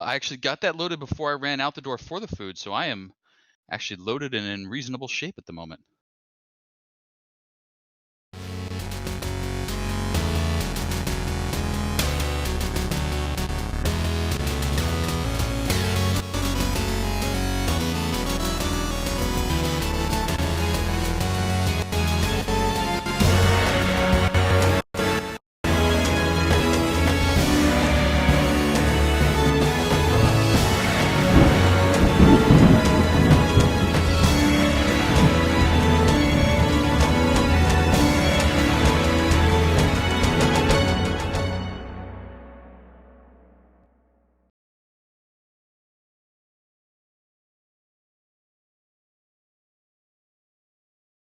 I actually got that loaded before I ran out the door for the food, so I am actually loaded and in reasonable shape at the moment.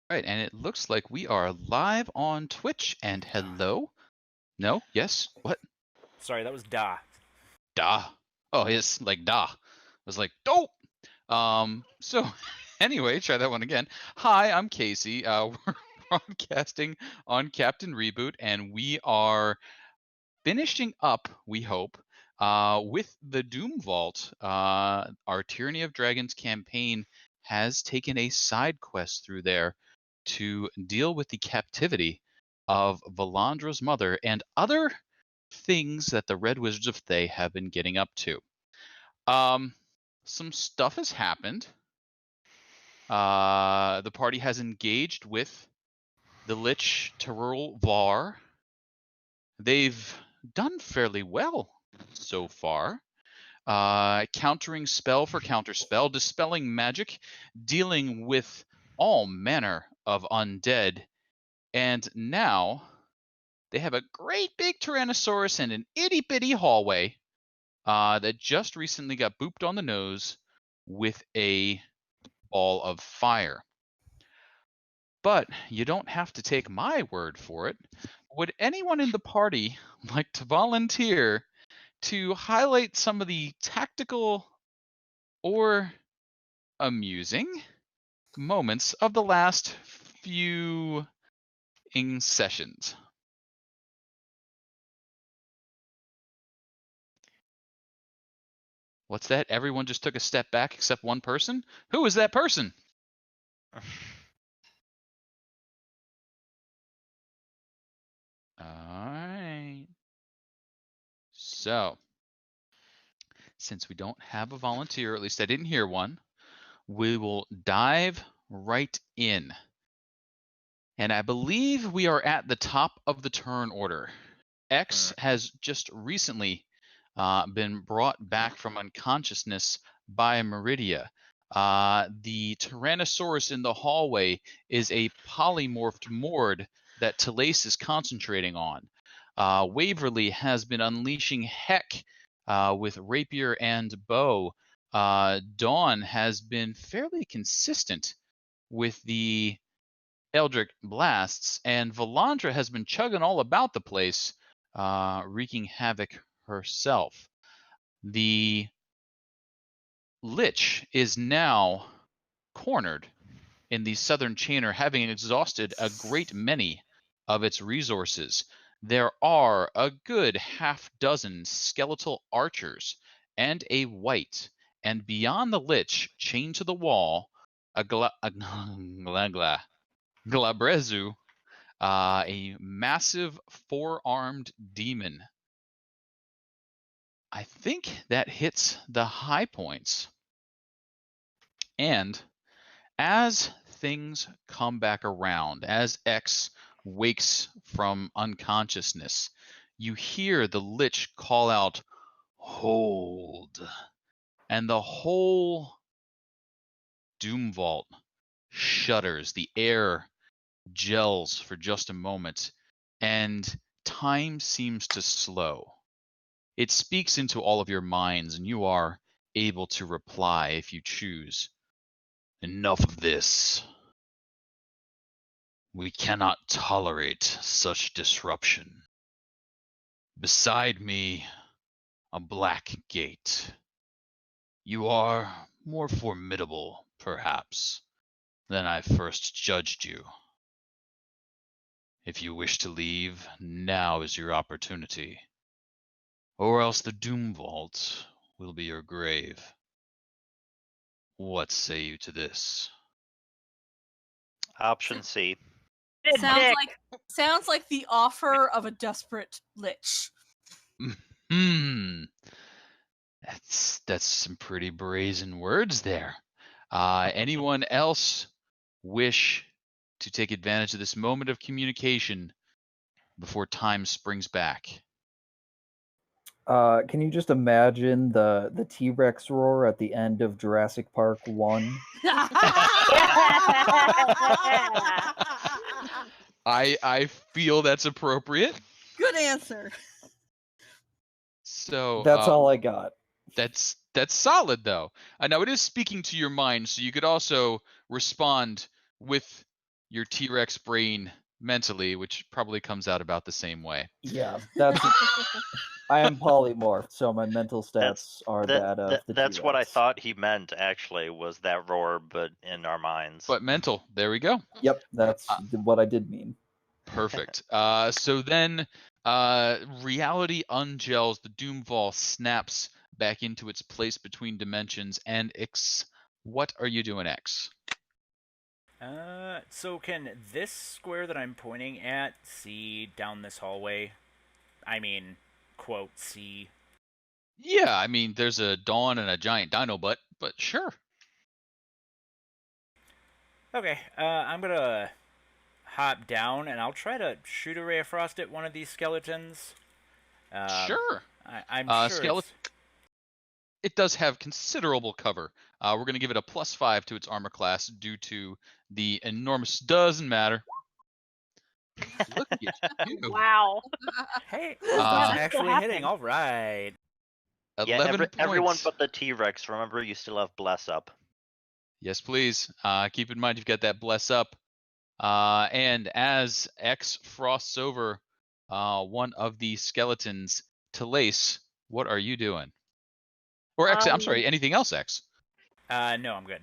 Right, and it looks like we are live on Twitch. And hello? No? Yes? What? Sorry, that was Da. Da. Oh, yes, like da. I was like, dope! So anyway, try that one again. Hi, I'm Casey. We're broadcasting on Captain Reboot, and we are finishing up, we hope, with the Doom Vault. Our Tyranny of Dragons campaign has taken a side quest through there to deal with the captivity of Valandra's mother and other things that the Red Wizards of Thay have been getting up to. Some stuff has happened. The party has engaged with the Lich Terul Var. They've done fairly well so far. Countering spell for counterspell, dispelling magic, dealing with all manner of undead. And now they have a great big Tyrannosaurus and an itty-bitty hallway that just recently got booped on the nose with a ball of fire. But you don't have to take my word for it. Would anyone in the party like to volunteer to highlight some of the tactical or amusing moments of the last few sessions? What's that? Everyone just took a step back except one person? Who is that person? Alright. So, since we don't have a volunteer, or at least I didn't hear one, we will dive right in. And I believe we are at the top of the turn order. X has just recently been brought back from unconsciousness by Meridia. The Tyrannosaurus in the hallway is a polymorphed Mord that Telaise is concentrating on. Waverly has been unleashing heck with rapier and bow. Dawn has been fairly consistent with the Eldritch blasts, and Valandra has been chugging all about the place, wreaking havoc herself. The Lich is now cornered in the southern chainer, having exhausted a great many of its resources. There are a good half dozen skeletal archers and a wight, and beyond the Lich, chained to the wall, a Glabrezu, a massive four-armed demon. I think that hits the high points. And as things come back around, as X wakes from unconsciousness, you hear the Lich call out, "Hold!" And the whole Doom Vault shudders. The air gels for just a moment, and time seems to slow. It speaks into all of your minds, and you are able to reply if you choose. Enough of this. We cannot tolerate such disruption. Beside me, a black gate. You are more formidable, perhaps, than I first judged you. If you wish to leave, now is your opportunity. Or else the Doom Vault will be your grave. What say you to this? Option C. Sounds like the offer of a desperate lich. That's some pretty brazen words there. Anyone else wish to take advantage of this moment of communication before time springs back? Can you just imagine the T-Rex roar at the end of Jurassic Park 1? I feel that's appropriate. Good answer. So That's all I got. That's solid though. Now it is speaking to your mind, so you could also respond with your T-Rex brain mentally, which probably comes out about the same way. Yeah, that's. I am polymorphed, so my mental stats are that of the That's T-Rex. what I thought he meant, actually, was that roar, but in our minds. But mental, there we go. Yep, that's what I did mean. Perfect. So then reality ungels, the Doomfall snaps back into its place between dimensions, and X, what are you doing, X? So can this square that I'm pointing at see down this hallway? I mean, quote, see. Yeah, I mean, there's a dawn and a giant dino butt, but sure. Okay, I'm gonna hop down and I'll try to shoot a ray of frost at one of these skeletons. Sure. I'm sure it does have considerable cover. We're going to give it a +5 to its armor class due to the enormous. Doesn't matter. Look at you. Wow. Hey, that's actually hitting. All right. 11 points. Everyone but the T-Rex. Remember, you still have bless up. Yes, please. Keep in mind you've got that bless up. And as X frosts over one of the skeletons, Telaise, what are you doing? Or X, I'm sorry, anything else, X? No, I'm good.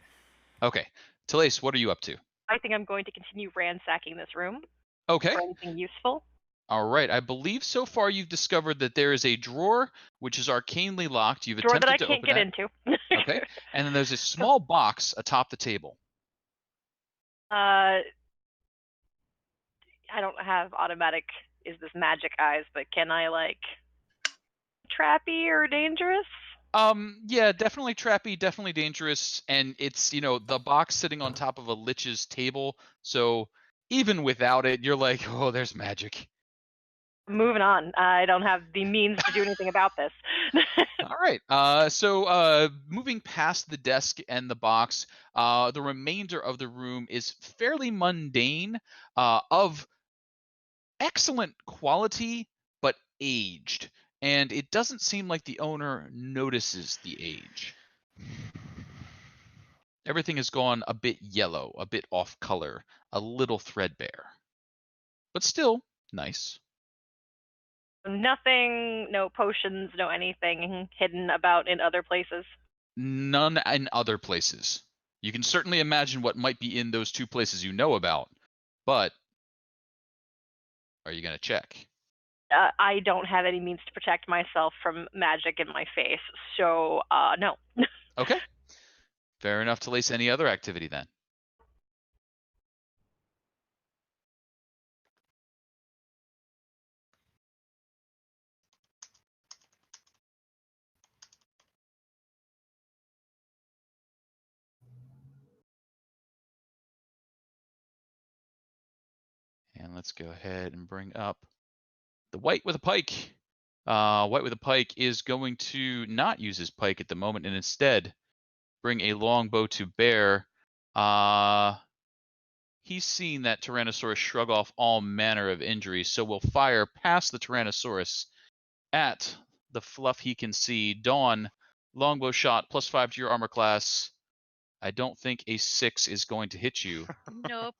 Okay. Telaise, what are you up to? I think I'm going to continue ransacking this room. Okay. For anything useful. All right. I believe so far you've discovered that there is a drawer which is arcanely locked. You've drawer attempted that I to can't open get into. Okay. And then there's a small box atop the table. I don't have automatic is this magic eyes, but can I like trappy or dangerous? Yeah, definitely trappy, definitely dangerous, and it's, the box sitting on top of a lich's table, so even without it, you're like, oh, there's magic. Moving on. I don't have the means to do anything about this. All right. So moving past the desk and the box, the remainder of the room is fairly mundane, of excellent quality, but aged. And it doesn't seem like the owner notices the age. Everything has gone a bit yellow, a bit off color, a little threadbare. But still nice. Nothing, no potions, no anything hidden about in other places? None in other places. You can certainly imagine what might be in those two places you know about, but are you going to check? I don't have any means to protect myself from magic in my face, so no. Okay. Fair enough. Telaise, any other activity then? And let's go ahead and bring up the White with a Pike. White with a Pike is going to not use his pike at the moment and instead bring a longbow to bear. He's seen that Tyrannosaurus shrug off all manner of injuries, so we'll fire past the Tyrannosaurus at the fluff he can see. Dawn, longbow shot, +5 to your armor class. I don't think a 6 is going to hit you. Nope.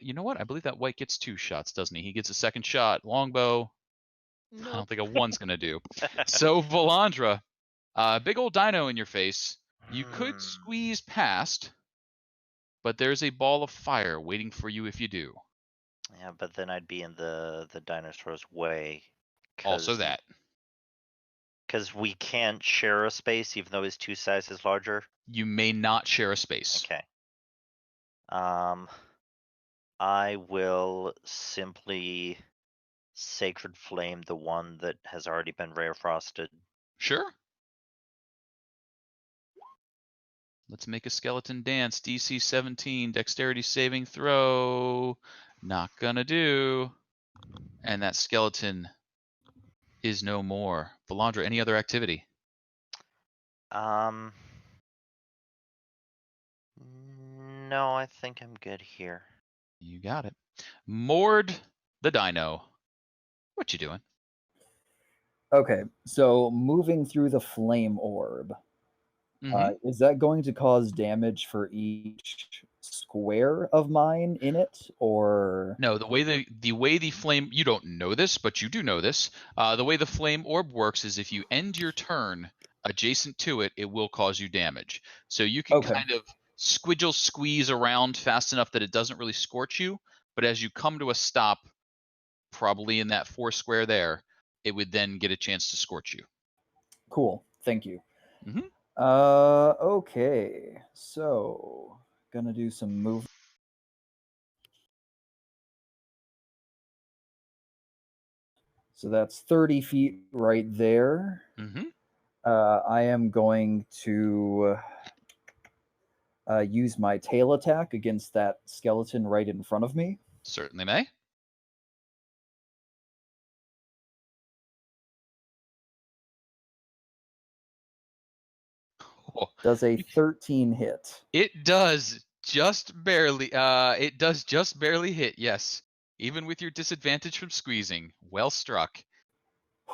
You know what? I believe that White gets 2 shots, doesn't he? He gets a second shot. Longbow. Nope. I don't think a 1's going to do. So, Valandra, big old dino in your face. You could squeeze past, but there's a ball of fire waiting for you if you do. Yeah, but then I'd be in the dinosaur's way. Also that. Because we can't share a space even though his 2 size is larger. You may not share a space. Okay. I will simply Sacred Flame the one that has already been rare frosted. Sure. Let's make a skeleton dance. DC 17, dexterity saving throw. Not gonna do. And that skeleton is no more. Valandra, any other activity? No, I think I'm good here. You got it. Mord the Dino. What you doing? Okay, so moving through the flame orb, is that going to cause damage for each square of mine in it, or No, the way the flame, you don't know this, but you do know this. The way the flame orb works is if you end your turn adjacent to it, it will cause you damage. So you can kind of squeeze around fast enough that it doesn't really scorch you, but as you come to a stop, probably in that 4 square there, it would then get a chance to scorch you. Cool, thank you. Mhm. Okay, so gonna do some move. So that's 30 feet right there. I am going to use my tail attack against that skeleton right in front of me. Certainly may. Does a 13 hit? It does just barely. It does just barely hit. Yes, even with your disadvantage from squeezing. Well struck.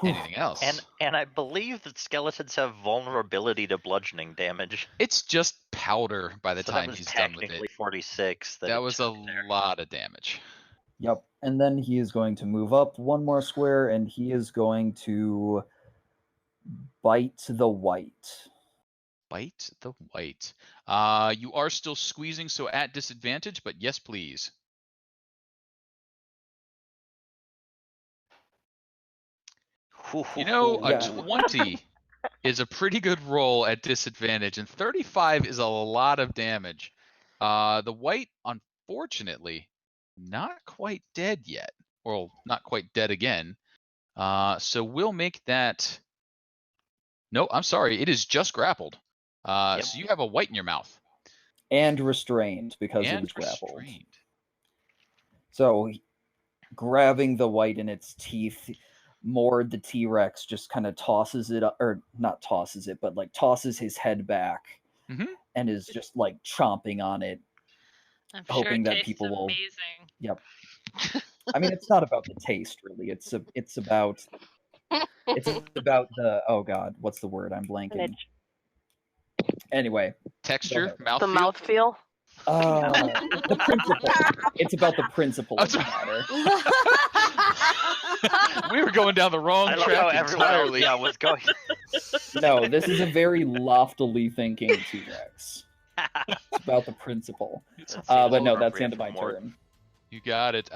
Anything else? And I believe that skeletons have vulnerability to bludgeoning damage. It's just powder by the So time that was he's done with technically it. 46. That was a lot of damage. Yep. And then he is going to move up 1 more square, and he is going to bite the white. Bite the white. You are still squeezing, so at disadvantage, but yes, please. You know, a 20 is a pretty good roll at disadvantage, and 35 is a lot of damage. The white, unfortunately, not quite dead yet. Well, not quite dead again. So we'll make that... No, I'm sorry. It is just grappled. So you have a white in your mouth. And restrained, because it And was grappled. restrained. So, grabbing the white in its teeth, Mord the T-Rex just kind of tosses it, or not tosses it, but like tosses his head back, and is just like chomping on it, hoping that people will. Amazing. Yep. I mean, it's not about the taste, really. It's about the, oh god, what's the word? I'm blanking. Anyway, texture, The mouthfeel. mouthfeel. The principle. It's about the principle of the matter. We were going down the wrong I love track how everyone entirely. was going. No, this is a very loftily thinking T-Rex. It's about the principle. But no, that's the end of my turn. You got it.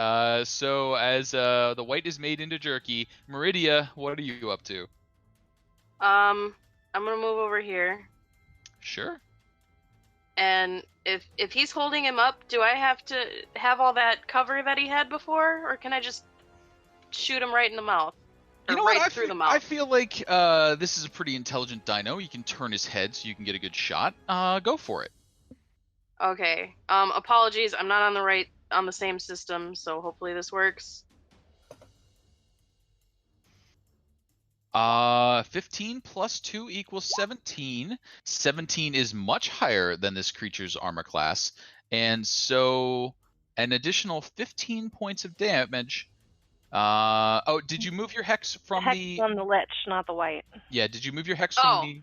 So as the white is made into jerky, Meridia, what are you up to? I'm gonna move over here, Sure. and if he's holding him up, do I have to have all that cover that he had before, or can I just shoot him right in the mouth? You Or know right what? through the mouth? I feel like this is a pretty intelligent dino. You can turn his head so you can get a good shot. Go for it. Okay. Apologies, I'm not on the same system, so hopefully this works. 15 plus 2 equals 17. 17 is much higher than this creature's armor class, and so an additional 15 points of damage. Did you move your hex from Hex the? on the lich, not the white. Yeah, did you move your hex from the?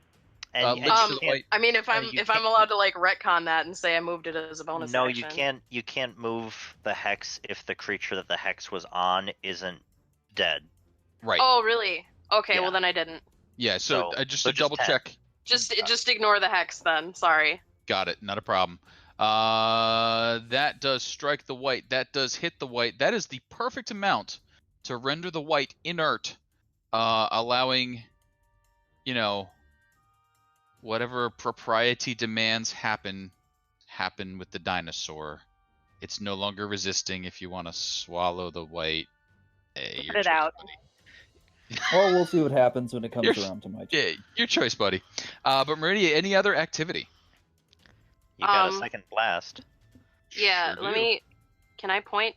And lich to the white? I mean, if I'm allowed to like retcon that and say I moved it as a bonus No, action. you can't move the hex if the creature that the hex was on isn't dead. Right. Oh, really? Okay, Yeah. well then I didn't. Yeah. So, just to just double 10. check. Just ignore the hex then. Sorry. Got it. Not a problem. That does strike the white. That does hit the white. That is the perfect amount to render the white inert, allowing whatever propriety demands happen with the dinosaur. It's no longer resisting. If you want to swallow the white, hey, your Put it choice, out. buddy. Well, we'll see what happens when it comes Your- around to my turn. Yeah, your choice, buddy. But Meridia, any other activity? You got a Um, second blast. Yeah, Sure let do. me. Can I point?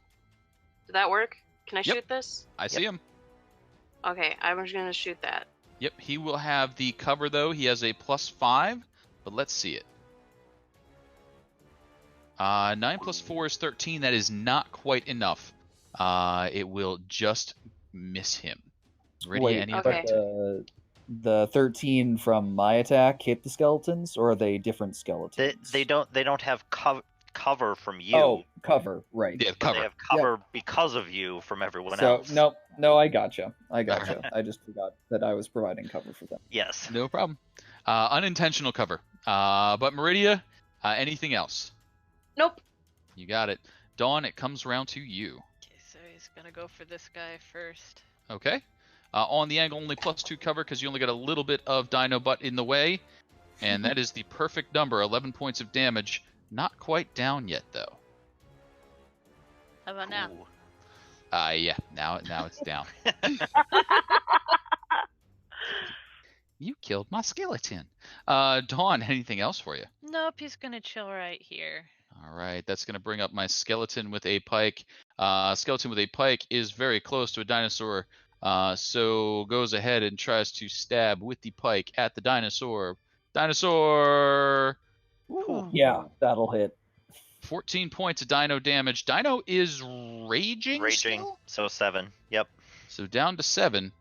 Did that work? Can I Yep. shoot this? I see him. Okay, I'm just gonna shoot that. Yep, he will have the cover though. He has a +5, but let's see it. 9 + 4 is 13. That is not quite enough. It will just miss him. Meridia, Wait, any other Okay. activity? the 13 from my attack hit the skeletons, or are they different skeletons? They don't have cover from you. Oh, cover, right. Yeah, but cover. They have cover because of you from everyone So else. no, I gotcha. I just forgot that I was providing cover for them. Yes. No problem. Unintentional cover. But Meridia, anything else? Nope. You got it. Dawn, it comes around to you. Okay, so he's gonna go for this guy first. Okay. On the angle, only +2 cover because you only got a little bit of dino butt in the way. And that is the perfect number, 11 points of damage. Not quite down yet, though. How about now? Ooh. Yeah, now it's down. You killed my skeleton. Dawn, anything else for you? Nope, he's gonna chill right here. All right, that's going to bring up my skeleton with a pike. Skeleton with a pike is very close to a dinosaur, so goes ahead and tries to stab with the pike at the dinosaur. Dinosaur! Ooh. Yeah, that'll hit. 14 points of dino damage. Dino is raging still? So 7. Yep. So down to 7.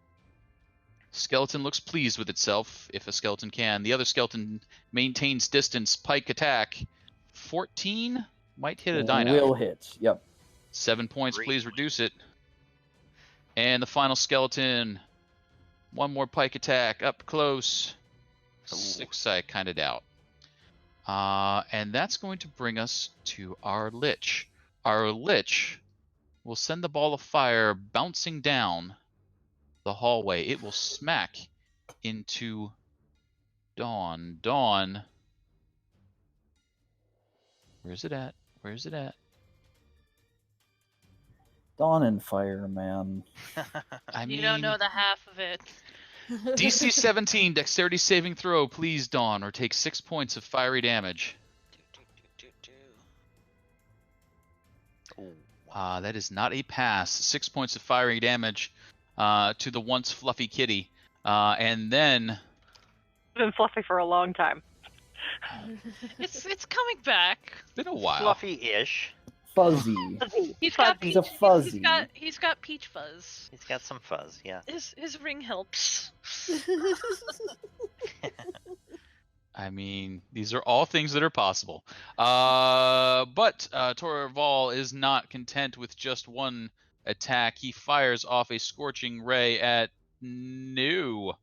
Skeleton looks pleased with itself, if a skeleton can. The other skeleton maintains distance. Pike attack. 14 might hit a dino. Will hit. Yep. 7 points, Great. please reduce it. And the final skeleton. One more pike attack, up close. Ooh. 6, I kind of doubt. And that's going to bring us to our Lich. Our Lich will send the ball of fire bouncing down the hallway. It will smack into Dawn. Dawn. Where's it at? Where's it at? Dawn and fire, man. I mean, You don't know the half of it. DC 17 dexterity saving throw, please, Dawn, or take 6 points of fiery damage. Ooh. That is not a pass. 6 points of fiery damage to the once fluffy kitty. And then It's been fluffy for a long time. It's coming back. it's been a while. Fluffy-ish. Fuzzy. He's got Fuzzy. He's a peach, fuzzy. He's got peach fuzz. He's got some fuzz, yeah. His ring helps. I mean, these are all things that are possible. But Torval is not content with just one attack. He fires off a scorching ray at too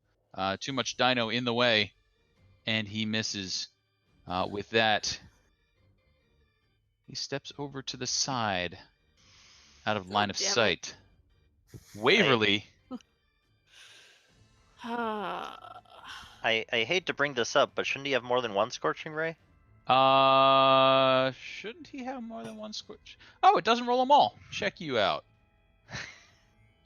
much dino in the way, and he misses. With that, he steps over to the side, out of line of damn it. sight. Waverly. I hate to bring this up, but shouldn't he have more than one Scorching Ray? Shouldn't he have more than one scorch? Oh, it doesn't roll them all. Check you out.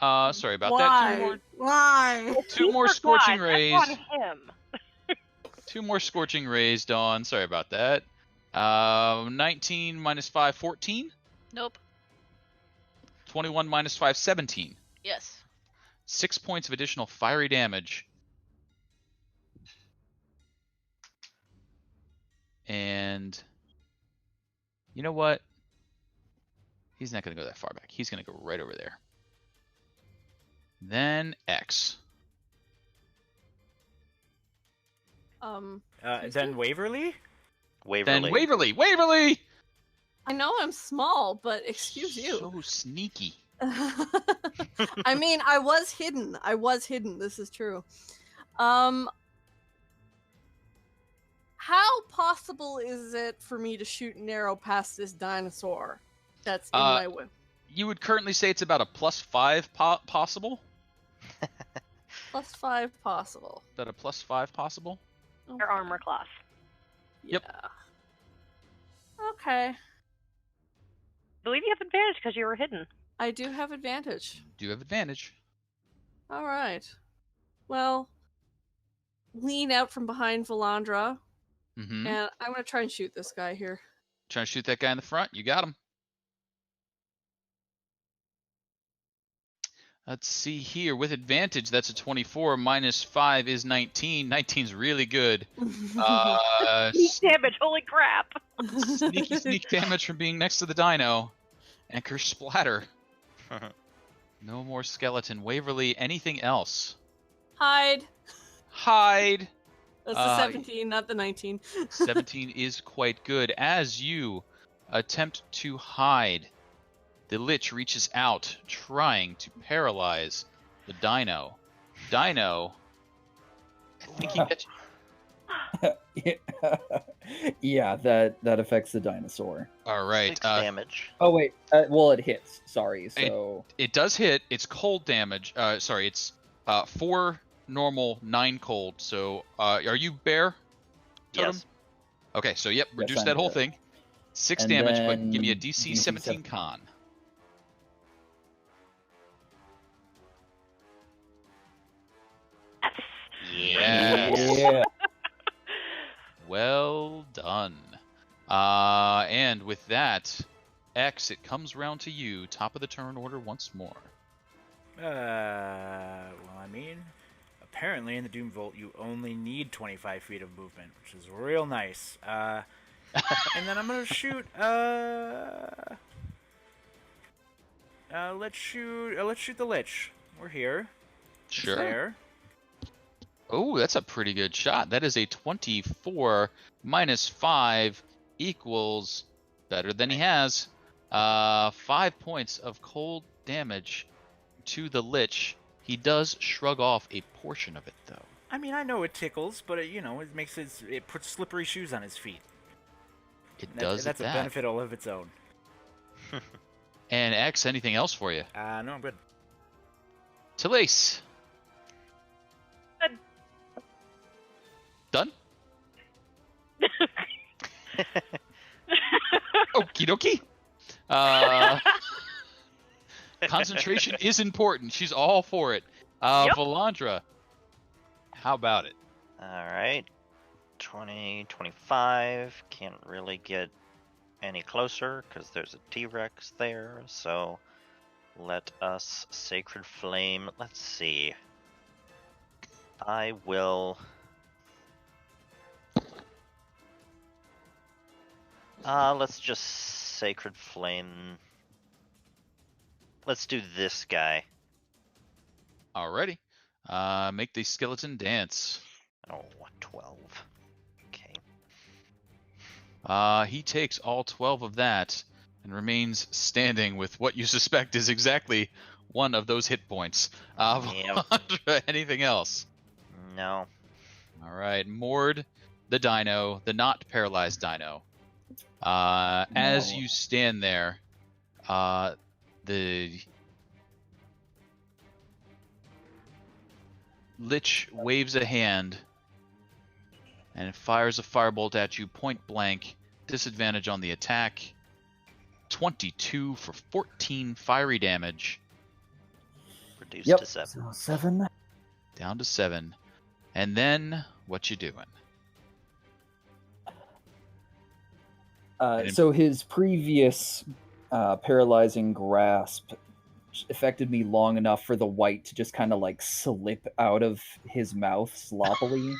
Sorry about that. Why? Two more Jesus scorching Christ, rays. that's on him. 2 more scorching rays, Dawn. Sorry about that. 19 minus 5, 14. Nope. 21 minus 5, 17. Yes. 6 points of additional fiery damage. And you know what? He's not going to go that far back. He's going to go right over there. Then X. Then Waverly? Waverly. Then Waverly. Waverly! I know I'm small, but excuse you. So sneaky. I mean, I was hidden. This is true. How possible is it for me to shoot an arrow past this dinosaur that's in my way? You would currently say it's about a +5 possible. +5 possible. Is that a +5 possible? Your armor class. Yeah. Yep. Okay. I believe you have advantage because you were hidden. I do have advantage. Do you have advantage? All right. Well, lean out from behind Valandra, Mm-hmm. and I'm going to try and shoot this guy here. Trying to shoot that guy in the front. You got him. Let's see here. With advantage, that's a 24. -5 is 19. 19's really good. Sneak damage, holy crap! Sneak damage from being next to the dino. Anchor splatter. No more skeleton. Waverly, anything else? Hide. Hide. That's the 17, not the 19. 17 is quite good. As you attempt to hide, the Lich reaches out, trying to paralyze the dino. Dino, I think he gets Yeah, that affects the dinosaur. all right. 6 damage. Oh wait, well it hits. Sorry, so It does hit. It's cold damage. Sorry, it's 4 normal, 9 cold. So, are you bear? Totem? Yes. Okay, so yep, reduce I'm that whole bear. thing. 6 And damage, but then give me a DC DC 17 con. Yes. yeah. Well done. And with that, X, it comes round to you. Top of the turn order once more. Well, I mean, apparently in the Doom Vault you only need 25 feet of movement, which is real nice. And then I'm gonna shoot. Let's shoot the Lich. We're here. It's Sure. there. Oh, that's a pretty good shot. That is a 24 -5 equals better than he has. 5 points of cold damage to the Lich. He does shrug off a portion of it, though. I mean, I know it tickles, but it puts slippery shoes on his feet. It does That's a that. benefit all of its own. And X, anything else for you? No, I'm good. Telaise. Good. Done? Okie dokie. Concentration is important. She's all for it. Yep. Valandra, how about it? Alright. 20, 25. Can't really get any closer because there's a T-Rex there. So let us Sacred Flame. Let's see. I will. Let's just Sacred Flame. Let's do this guy. Alrighty. Make the skeleton dance. Oh, 12. Okay. He takes all 12 of that and remains standing with what you suspect is exactly one of those hit points. Yep. Valandra, anything else? No. Alright, Mord, the dino, the not paralyzed dino. As No. you stand there, the Lich waves a hand and fires a firebolt at you point blank. Disadvantage on the attack. 22 for 14 fiery damage. Reduced Yep. to 7. So 7. Down to 7. And then, what you doing? So his previous paralyzing grasp affected me long enough for the white to just kind of like slip out of his mouth sloppily.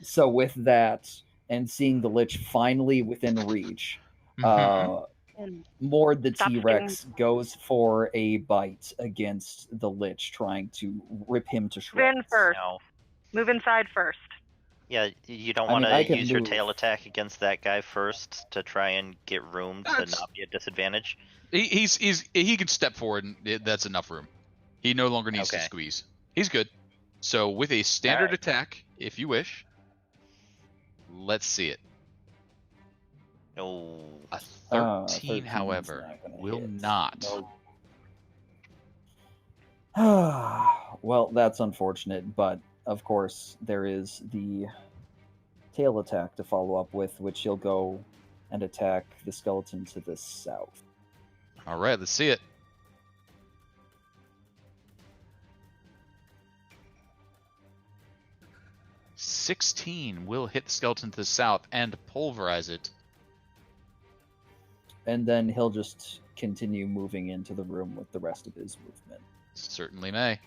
So with that, and seeing the Lich finally within reach, And Mord the Stop T-Rex goes for a bite against the Lich, trying to rip him to shreds. Spin first. No. Move inside first. Yeah, you don't I want mean, I to can use your move. tail attack against that guy first to try and get room to That's- not be at disadvantage. He can step forward and that's enough room. He no longer needs to Okay. squeeze. He's good. So with a standard Alright. attack, if you wish, let's see it. Oh, A 13 13, 's however, not gonna will hit. not. No. Well, that's unfortunate, but of course there is the tail attack to follow up with, which he'll go and attack the skeleton to the south. All right, let's see it. $16 will hit the skeleton to the south and pulverize it. And then he'll just continue moving into the room with the rest of his movement. Certainly may.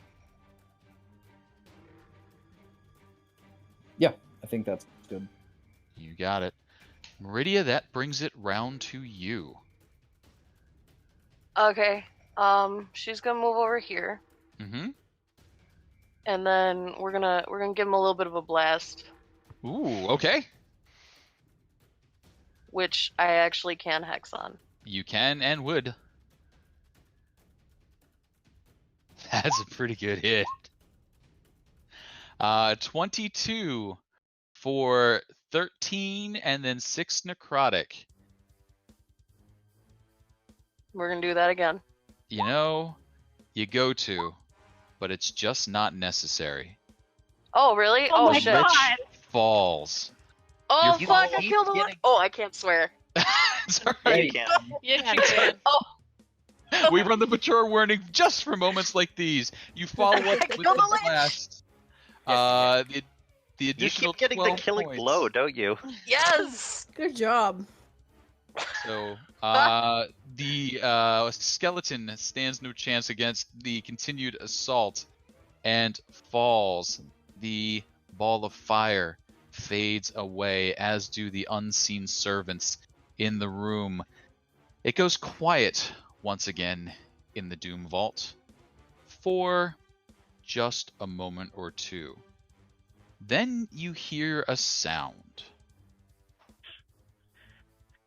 Yeah, I think that's good. You got it. Meridia, that brings it round to you. Okay. She's gonna move over here, Mm-hmm. and then we're gonna give him a little bit of a blast, Ooh, okay. which I actually can hex on. You can and would. That's a pretty good hit. 22 for 13 and then 6 necrotic. We're gonna do that again. You know, you go to, but it's just not necessary. Oh really? Oh my shit. God. Falls. Oh You're fuck! I keep killed him. getting- Oh, I can't swear. Sorry. Yeah, you can. Yeah, you can. Oh, We run the mature warning just for moments like these. You follow up with Kill the the lich! blast. The You additional keep getting the 12 killing points. blow, don't you? yes. Good job. So the skeleton stands no chance against the continued assault and falls. The ball of fire fades away, as do the unseen servants in the room. It goes quiet once again in the Doom Vault for just a moment or two. Then you hear a sound.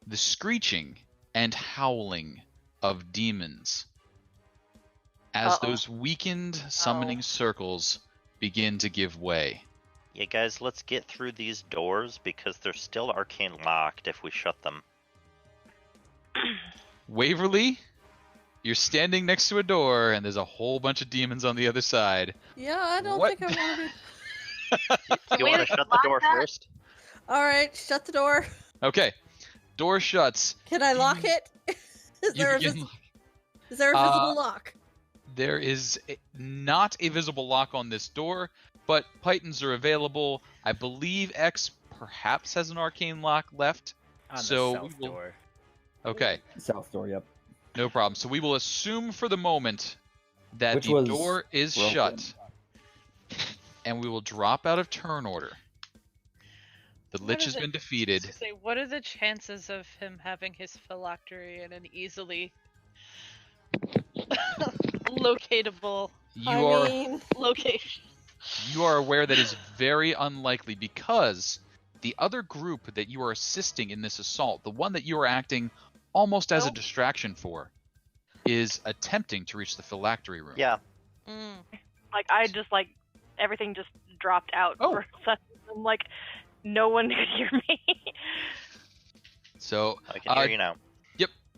The screeching and howling of demons as Uh-oh. those weakened summoning circles begin to give way. Yeah, guys, let's get through these doors because they're still arcane locked if we shut them. Waverly, you're standing next to a door and there's a whole bunch of demons on the other side. Yeah, I don't What? think I want to be. You want to shut the door first? All right, shut the door. Okay, door shuts. Can I lock it? Is You there, begin- is there a visible lock? There is not a visible lock on this door, but pythons are available. I believe X perhaps has an arcane lock left. On the So south we will- door. Okay, South door, yep. no problem. So we will assume for the moment that Which the was door is broken. shut, and we will drop out of turn order. The What Lich is has it? been defeated. Say, what are the chances of him having his phylactery in an easily locatable I mean, location? You are aware that is very unlikely because the other group that you are assisting in this assault, the one that you are acting almost as a Nope. distraction for, is attempting to reach the phylactery room. Yeah. Mm. Like I just like everything just dropped out Oh. for a second. I'm like, no one could hear me. So I can hear you now.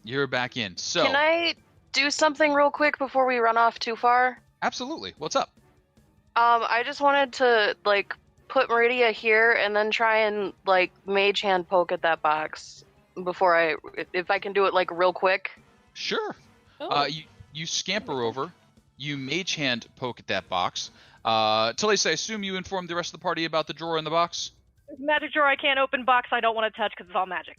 you're back in. So Can I do something real quick before we run off too far? absolutely. What's up? I just wanted to like put Meridia here and then try and like mage hand poke at that box before if I can do it like real quick. Sure. Oh. You scamper over. You mage hand poke at that box. Telaise, I assume you informed the rest of the party about the drawer in the box? Magic drawer I can't open, box I don't want to touch because it's all magic.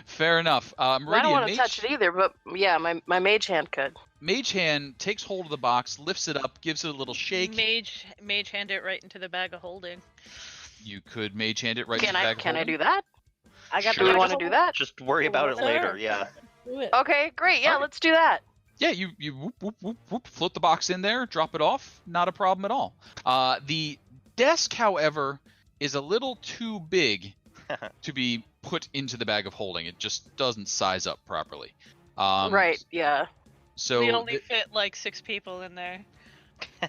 Fair enough. I don't Meridia, want to touch it either, but yeah, my mage hand could. Mage hand takes hold of the box, lifts it up, gives it a little shake. Mage hand it right into the bag of holding. You could mage hand it right in Can the I bag of can I holding. do that? I got Sure. Do the we want to magic do that? Just worry about it Sure. later, yeah. do it. Okay, great. Yeah, Alright. let's do that. Yeah, you whoop, whoop, whoop, whoop, float the box in there, drop it off. Not a problem at all. The desk, however, is a little too big to be put into the bag of holding. It just doesn't size up properly. Right, yeah. So we only fit like 6 people in there. he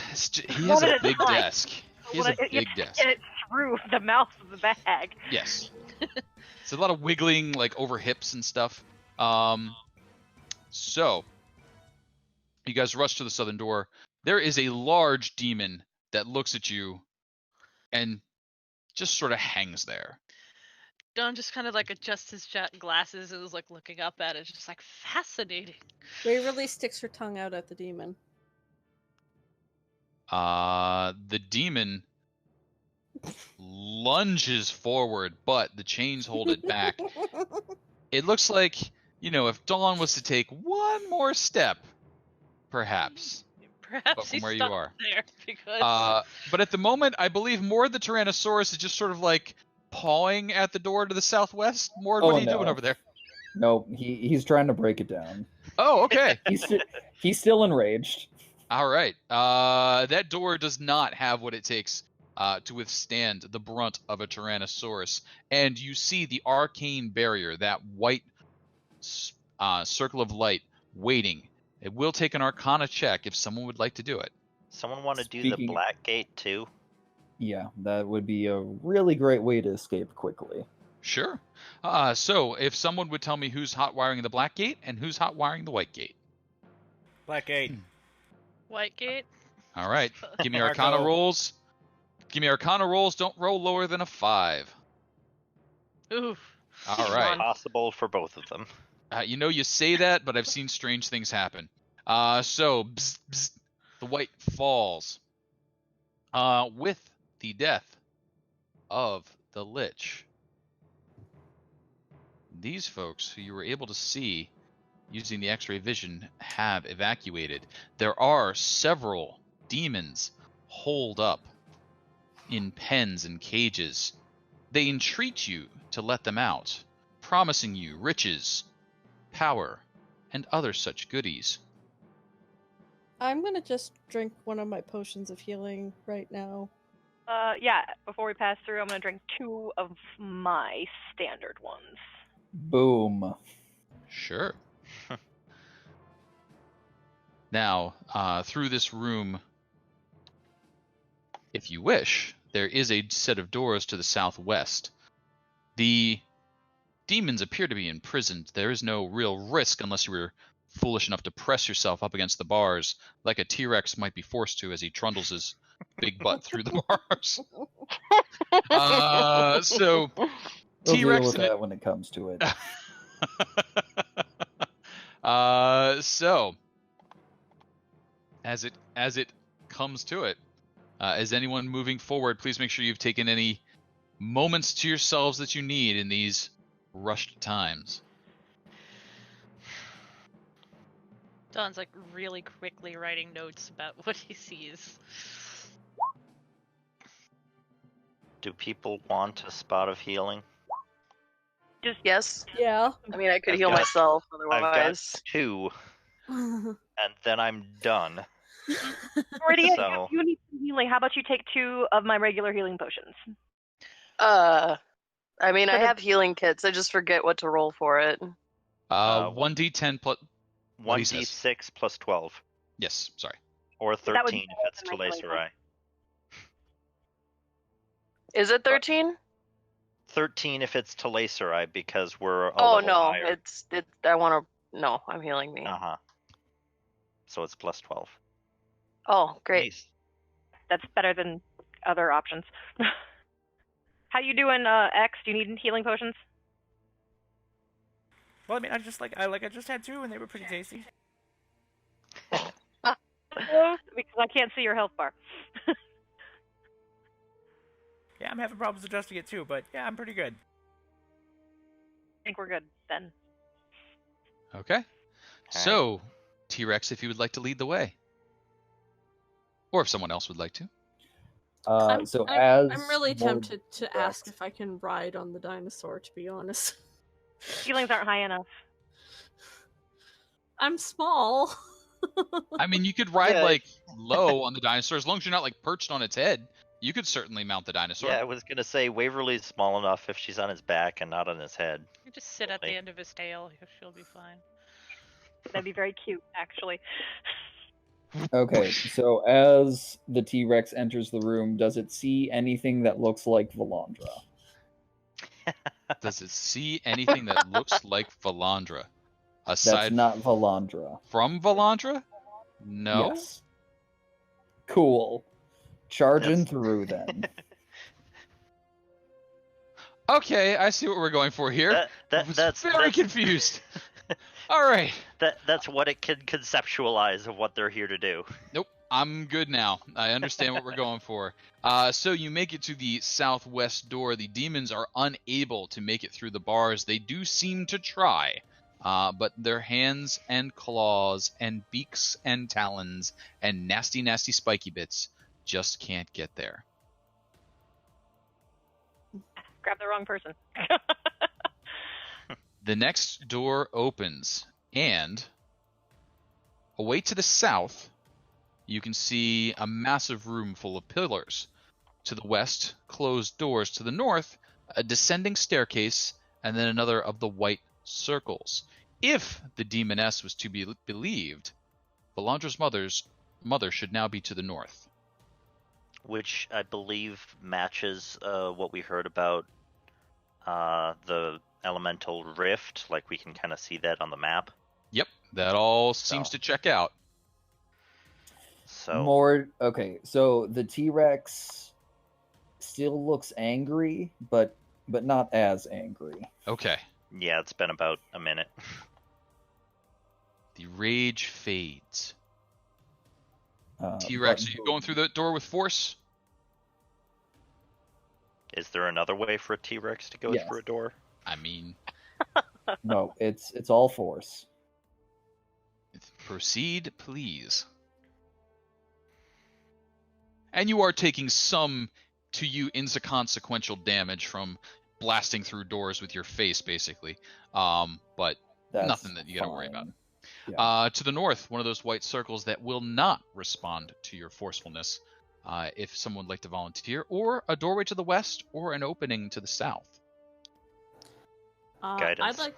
has One a at a big time. desk. He has a You big have to desk. get it through the mouth of the bag. Yes. It's a lot of wiggling, like over hips and stuff. So You guys rush to the southern door. There is a large demon that looks at you and just sort of hangs there. Don just kind of like adjusts his glasses and is like looking up at it, just like fascinating. Waverly sticks her tongue out at the demon. The demon lunges forward, but the chains hold it back. It looks like, if Dawn was to take one more step, perhaps. Perhaps from he where you stopped are. there because But at the moment, I believe Mord the Tyrannosaurus is just sort of like pawing at the door to the southwest. Mord, what are you doing over there? No, he's trying to break it down. Oh, okay. He's still enraged. All right. That door does not have what it takes to withstand the brunt of a Tyrannosaurus. And you see the arcane barrier, that white circle of light, waiting. It will take an Arcana check if someone would like to do it. Someone want to do the Speaking- Black Gate too? Yeah, that would be a really great way to escape quickly. Sure. So if someone would tell me who's hot wiring the Black Gate and who's hot wiring the White Gate. Black Gate. Whitegate. All right. Give me Marco. Arcana rolls. Give me Arcana rolls. Don't roll lower than a 5. Oof. All right. Possible for both of them. You say that, but I've seen strange things happen. So, bzz, bzz, the white falls. With the death of the Lich. These folks who you were able to see using the X-ray vision have evacuated. There are several demons holed up in pens and cages. They entreat you to let them out, promising you riches, power, and other such goodies. I'm gonna just drink one of my potions of healing right now. Yeah, before we pass through, I'm gonna drink 2 of my standard ones. Boom. Sure. Now, through this room, if you wish, there is a set of doors to the southwest. The demons appear to be imprisoned. There is no real risk unless you were foolish enough to press yourself up against the bars, like a T-Rex might be forced to as he trundles his big butt through the bars. So We'll deal T-Rex with and that when it comes to it. So as it comes to it, as anyone moving forward, please make sure you've taken any moments to yourselves that you need in these rushed times. Don's like really quickly writing notes about what he sees. Do people want a spot of healing? Just Yes. Yeah. I mean, I could I've heal got- myself I've got otherwise. 2, and then I'm done. Meridia, So- you need some healing. How about you take 2 of my regular healing potions? I mean, I For the- have healing kits. I just forget what to roll for it. 1d10 plus... What he says. 1d6 plus 12. Yes, sorry. Or That would 13 be if it's better than my Telaise healing or I. Is it 13? 13 if it's Telaise or I, because we're a Oh level no, higher. it's I want to. No, I'm healing me. Uh-huh. So it's plus 12. Oh, great. Nice. That's better than other options. How you doing, X? Do you need healing potions? Well, I mean, I just had 2 and they were pretty tasty. Because I can't see your health bar. Yeah, I'm having problems adjusting it too, but yeah, I'm pretty good. I think we're good then. Okay. So, T-Rex, if you would like to lead the way. Or if someone else would like to. I'm really Mord tempted to T-Rex- ask if I can ride on the dinosaur, to be honest. Healings aren't high enough. I'm small. I mean, you could ride, Yeah. low on the dinosaur. As long as you're not, perched on its head, you could certainly mount the dinosaur. Yeah, I was going to say Waverly's small enough if she's on his back and not on his head. You just sit at the Like- end of his tail. She'll be fine. That'd be very cute, actually. Okay, so as the T-Rex enters the room, does it see anything that looks like Valandra? Does it see anything that looks like Valandra? That's Aside not Valandra. from Valandra? No. Yes. Cool. Charging That's- through then. Okay, I see what we're going for here. I was very confused. All right. That's what it can conceptualize of what they're here to do. Nope, I'm good now. I understand what we're going for. So you make it to the southwest door. The demons are unable to make it through the bars. They do seem to try, but their hands and claws and beaks and talons and nasty, nasty spiky bits just can't get there. Grab the wrong person. The next door opens, and away to the south, you can see a massive room full of pillars. To the west, closed doors. To the north, a descending staircase, and then another of the white circles. If the demoness was to be believed, Valandra's mother should now be to the north. Which I believe matches what we heard about the elemental rift. Like, we can kind of see that on the map. Yep, that all seems to check out. So Okay, so the T-Rex still looks angry, but not as angry. Okay. yeah, it's been about a minute. The rage fades. but T-Rex, are you going through the door with force? Is there another way for a T-Rex to go Yes. through a door? I mean, No, it's all force. proceed, please. And you are taking some, to you, inconsequential damage from blasting through doors with your face, basically. But That's nothing that you gotta worry fine. about. Yeah. To the north, one of those white circles that will not respond to your forcefulness. If someone would like to volunteer, or a doorway to the west, or an opening to the south. Guidance. I'd like.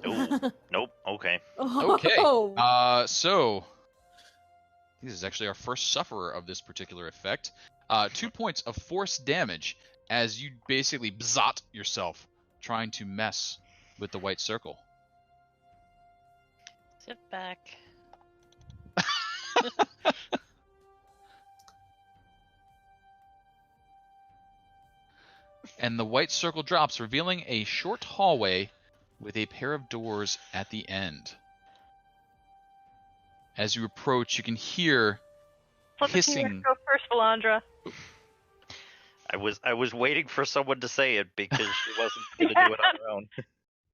Ooh, nope. Okay. Okay. Oh. So this is actually our first sufferer of this particular effect. 2 points of force damage as you basically bzot yourself trying to mess with the white circle. Sit back. And the white circle drops, revealing a short hallway with a pair of doors at the end. As you approach, you can hear Let the hissing. T-Rex go first, Valandra. I was waiting for someone to say it because she wasn't going to do it on her own.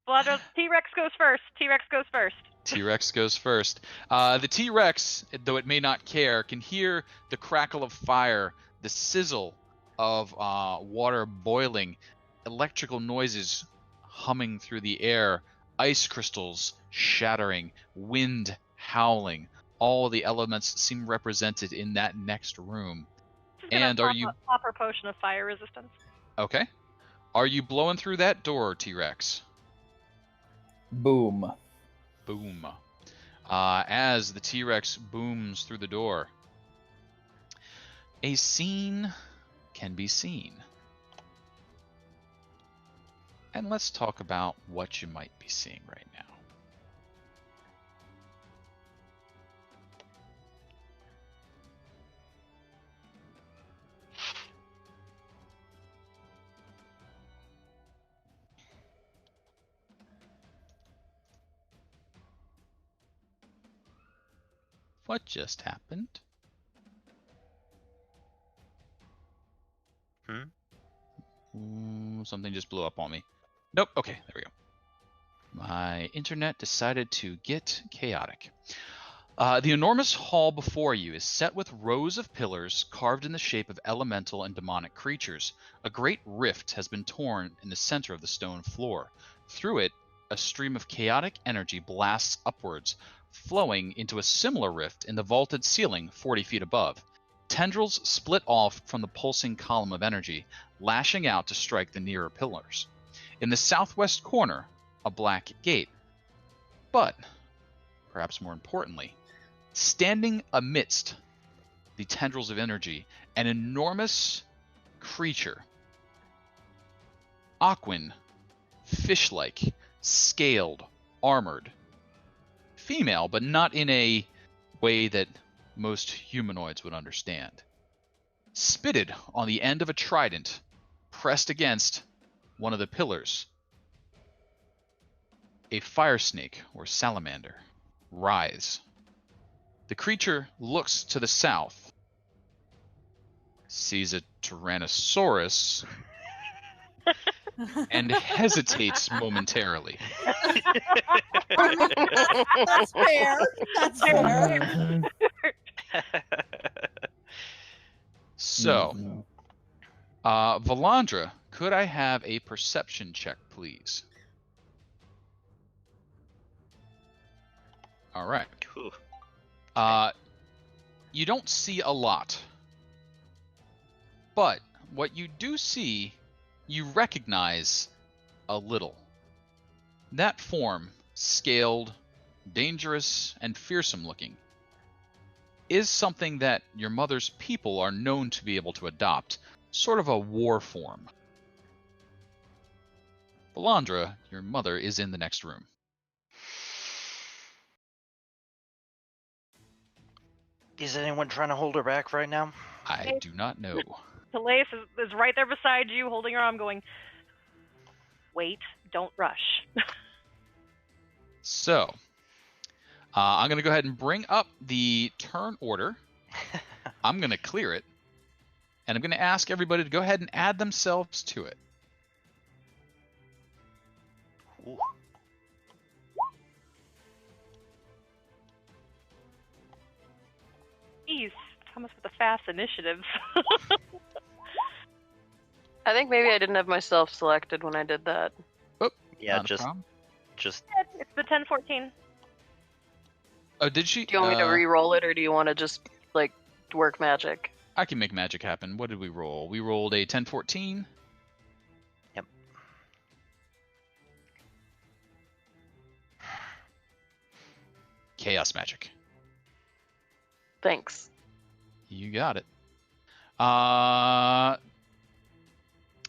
Valandra, T-Rex goes first. T-Rex goes first. T-Rex goes first. The T-Rex, though it may not care, can hear the crackle of fire, the sizzle of water boiling, electrical noises humming through the air, ice crystals shattering, wind howling. All the elements seem represented in that next room. Just gonna And are pop you... a popper potion of fire resistance? Okay. Are you blowing through that door, T-Rex? Boom. Boom. As the T-Rex booms through the door, a scene can be seen. And let's talk about what you might be seeing right now. What just happened? Something just blew up on me. Nope. Okay, there we go. My internet decided to get chaotic. The enormous hall before you is set with rows of pillars carved in the shape of elemental and demonic creatures. A great rift has been torn in the center of the stone floor. Through it, a stream of chaotic energy blasts upwards, flowing into a similar rift in the vaulted ceiling 40 feet above. Tendrils split off from the pulsing column of energy, lashing out to strike the nearer pillars. In the southwest corner, a black gate. But, perhaps more importantly, standing amidst the tendrils of energy, an enormous creature. Aquan, fish-like, scaled, armored. Female, but not in a way that most humanoids would understand. Spitted on the end of a trident, pressed against one of the pillars, a fire snake or salamander writhes. The creature looks to the south, sees a Tyrannosaurus, and hesitates momentarily. That's fair. That's fair. So, Mhm. Valandra, could I have a perception check, please? All right. Cool. You don't see a lot, but what you do see, you recognize a little. That form, scaled, dangerous, and fearsome looking, is something that your mother's people are known to be able to adopt, sort of a war form. Valandra, your mother, is in the next room. Is anyone trying to hold her back right now? I do not know. Telaise is right there beside you, holding her arm, going, wait, don't rush. So, I'm going to go ahead and bring up the turn order. I'm going to clear it. And I'm going to ask everybody to go ahead and add themselves to it. Ooh. Jeez, Thomas with the fast initiatives. I think maybe I didn't have myself selected when I did that. Yeah, Not a problem. just It's the 10-14. Oh, did she? Do you want me to re-roll it, or do you want to just, like, work magic? I can make magic happen. What did we roll? We rolled a 10-14. Yep. Chaos magic. Thanks. You got it. I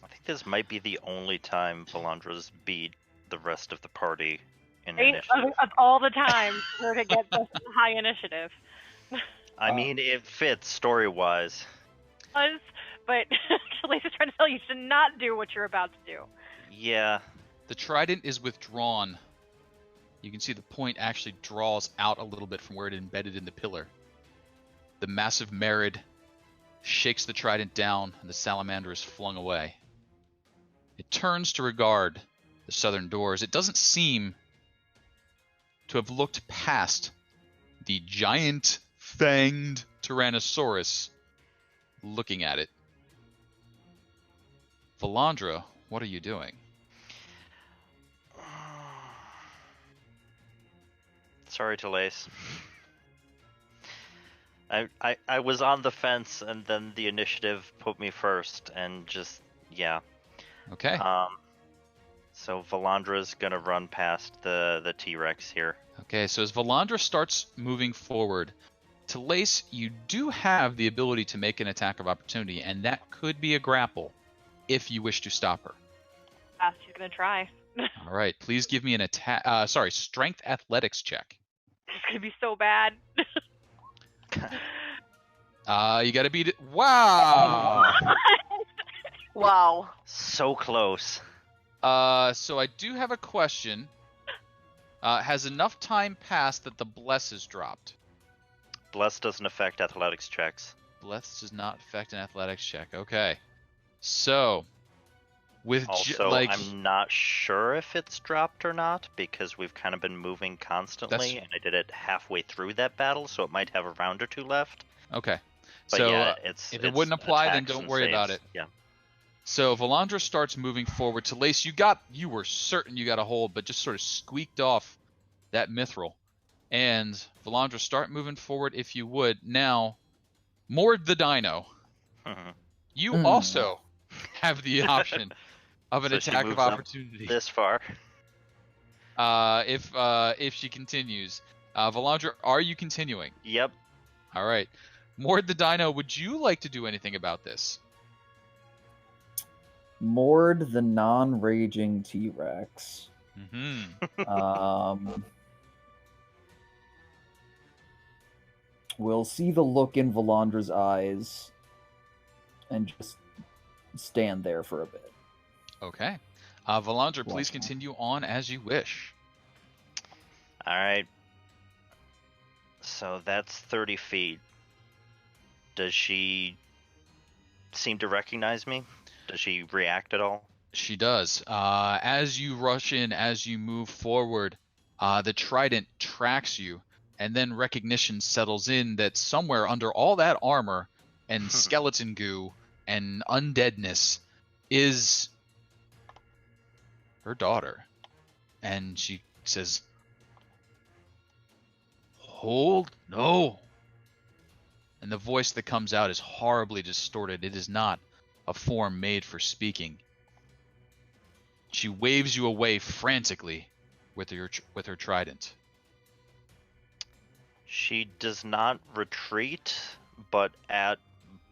think this might be the only time Valandra's beat the rest of the party in initiative. Of all the time for her to get the high initiative. I mean, it fits story-wise. But Telaise is trying to tell you to not do what you're about to do. Yeah. The trident is withdrawn. You can see the point actually draws out a little bit from where it embedded in the pillar. The massive Merid shakes the trident down, and the salamander is flung away. It turns to regard the southern doors. It doesn't seem to have looked past the giant fanged Tyrannosaurus looking at it. Valandra, what are you doing? Sorry, Telaise. I was on the fence, and then the initiative put me first, and just, yeah. Okay. So Valandra's gonna run past the T-Rex here. Okay, so as Valandra starts moving forward, Telaise, you do have the ability to make an attack of opportunity, and that could be a grapple if you wish to stop her. She's gonna try. All right, please give me an strength athletics check. It's gonna be so bad. You got to beat it. Wow. Wow. So close. So I do have a question. Has enough time passed that the bless is dropped? Bless doesn't affect athletics checks. Bless does not affect an athletics check. Okay. So, with Also, I'm not sure if it's dropped or not, because we've kind of been moving constantly, and I did it halfway through that battle, so it might have a round or two left. Okay. But so yeah, if it wouldn't apply, then attacks don't and worry saves. about it. Yeah. So Valandra starts moving forward. Telaise, you were certain you got a hold, but just sort of squeaked off that mithril. And Valandra, start moving forward if you would. Now, Mord the Dino. You also have the option of an So she attack of moves up opportunity. This far. If she continues. Valandra, are you continuing? Yep. All right. Mord the Dino, would you like to do anything about this? Mord the non-raging T-Rex. Mm-hmm. will see the look in Valandra's eyes and just stand there for a bit. Okay. Valandra, please Wow. continue on as you wish. All right. So that's 30 feet. Does she seem to recognize me? Does she react at all? She does. As you rush in, as you move forward, the trident tracks you, and then recognition settles in that somewhere under all that armor and skeleton goo and undeadness is her daughter. And she says, "Hold, no." And the voice that comes out is horribly distorted. It is not a form made for speaking. She waves you away frantically with her trident. She does not retreat, but at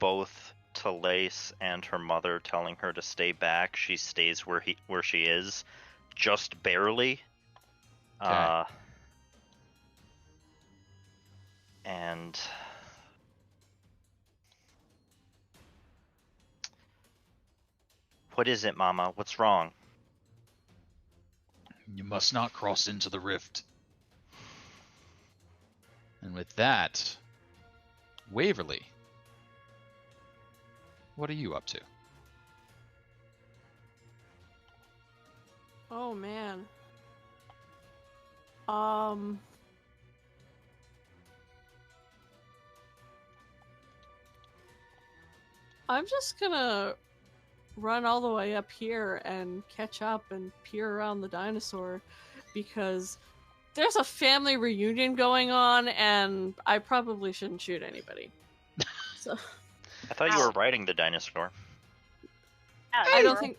both Telaise and her mother telling her to stay back, she stays where she is, just barely. Okay. And what is it, Mama? What's wrong? You must not cross into the rift. And with that, Waverly, what are you up to? Oh man. I'm just gonna run all the way up here and catch up and peer around the dinosaur because there's a family reunion going on and I probably shouldn't shoot anybody. So I thought you were riding the dinosaur. I don't think.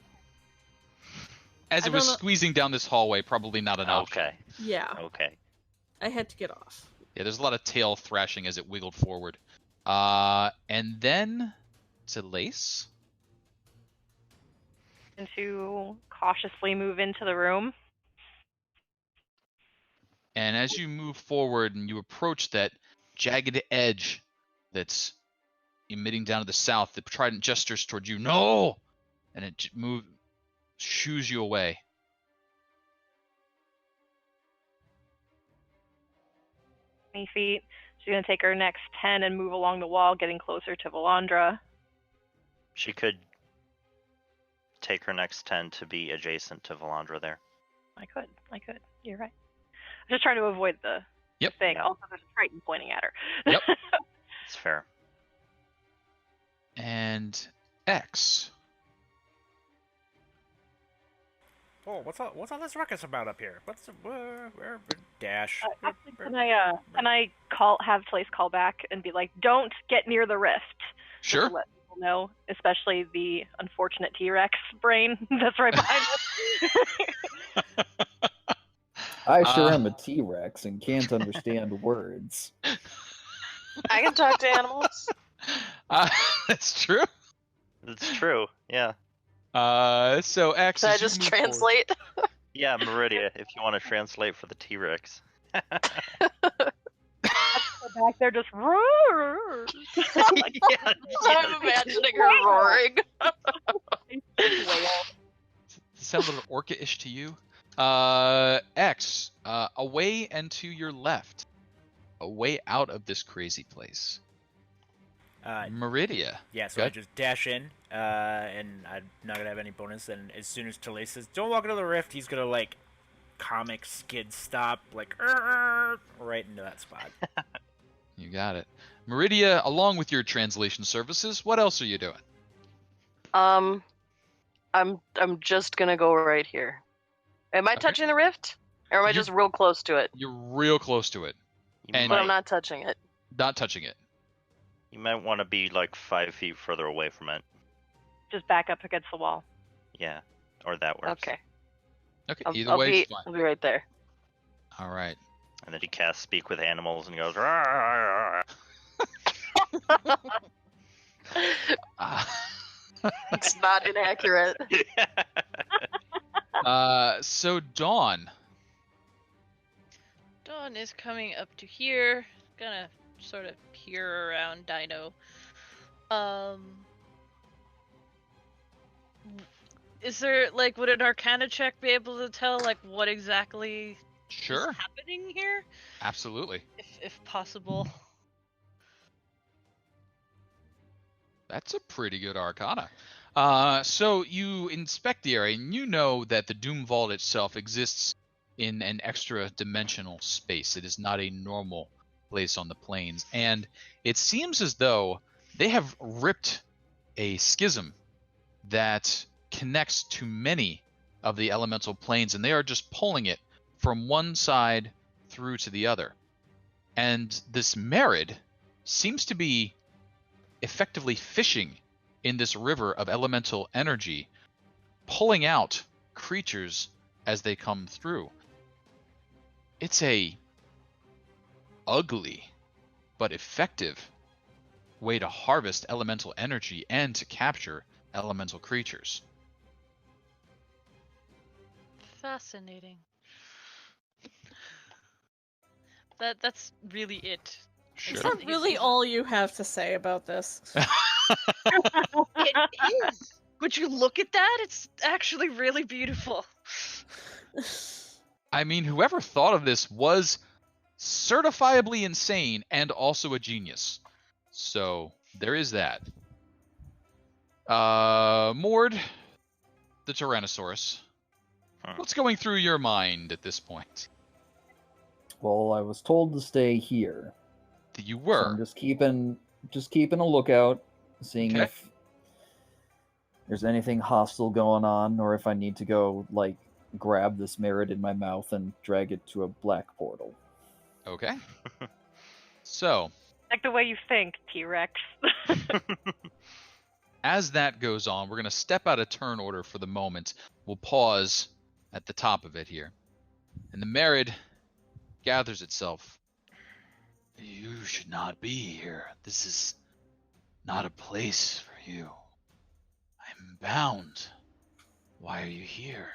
As I it was don't know- squeezing down this hallway, probably not an option. Okay. Yeah, Okay. I had to get off. Yeah, there's a lot of tail thrashing as it wiggled forward. And then Telaise. And to cautiously move into the room. And as you move forward and you approach that jagged edge that's emitting down to the south, the trident gestures toward you. No! And it shoos you away. Feet. She's going to take her next 10 and move along the wall, getting closer to Valandra. She could take her next 10 to be adjacent to Valandra there. I could. You're right. I'm just trying to avoid the thing. Yeah. Also, there's a Triton pointing at her. Yep. It's fair. And X. Oh, what's all this ruckus about up here? Where dash? Actually, can I have Telaise call back and be like, don't get near the rift? Just Sure. to let people know, especially the unfortunate T-Rex brain that's right behind us. I sure am a T-Rex and can't understand words. I can talk to animals. That's true. It's true. Yeah. So X. Should I as you just move forward- translate? Yeah, Meridia, if you want to translate for the T-Rex. Back there just roar. I'm imagining her roaring. Does it sound a little orca-ish to you? X, away and to your left. Away out of this crazy place. Meridia. Yeah, so I just dash in, and I'm not gonna have any bonus. And as soon as Telaise says, "Don't walk into the rift," he's gonna like comic skid stop, like right into that spot. You got it. Meridia, along with your translation services, what else are you doing? I'm just gonna go right here. Am I Okay. touching the rift? Or am I just real close to it? You're real close to it. And- But I'm not touching it. Not touching it. You might want to be like 5 feet further away from it. Just back up against the wall. Yeah. Or that works. Okay. Okay, I'll, either I'll way, be, it's fine. I'll be right there. All right. And then he casts Speak with Animals and goes, "Rah, rah, Uh, It's not inaccurate. rah." so Dawn. Dawn is coming up to here. Gonna sort of peer around Dino. Is there, like, would an Arcana check be able to tell, like, what exactly Sure. is happening here? Absolutely. If possible. That's a pretty good Arcana. So you inspect the area, and you know that the Doom Vault itself exists in an extra-dimensional space. It is not a normal place on the plains, and it seems as though they have ripped a schism that connects to many of the elemental planes, and they are just pulling it from one side through to the other. And this Merid seems to be effectively fishing in this river of elemental energy, pulling out creatures as they come through. It's a ugly but effective way to harvest elemental energy and to capture elemental creatures. Fascinating. That's really it. Sure. Is that really all you have to say about this? It is. Would you look at that? It's actually really beautiful. I mean, whoever thought of this was certifiably insane and also a genius. So there is that. Mord, the Tyrannosaurus. What's going through your mind at this point? Well, I was told to stay here. You So were. I'm just keeping a lookout, seeing Okay. if there's anything hostile going on, or if I need to go like grab this Merid in my mouth and drag it to a black portal. Okay. So, Like the way you think, T-Rex. as that goes on, we're going to step out of turn order for the moment. We'll pause at the top of it here. And the Merid gathers itself. You should not be here. This is not a place for you. I'm bound. Why are you here?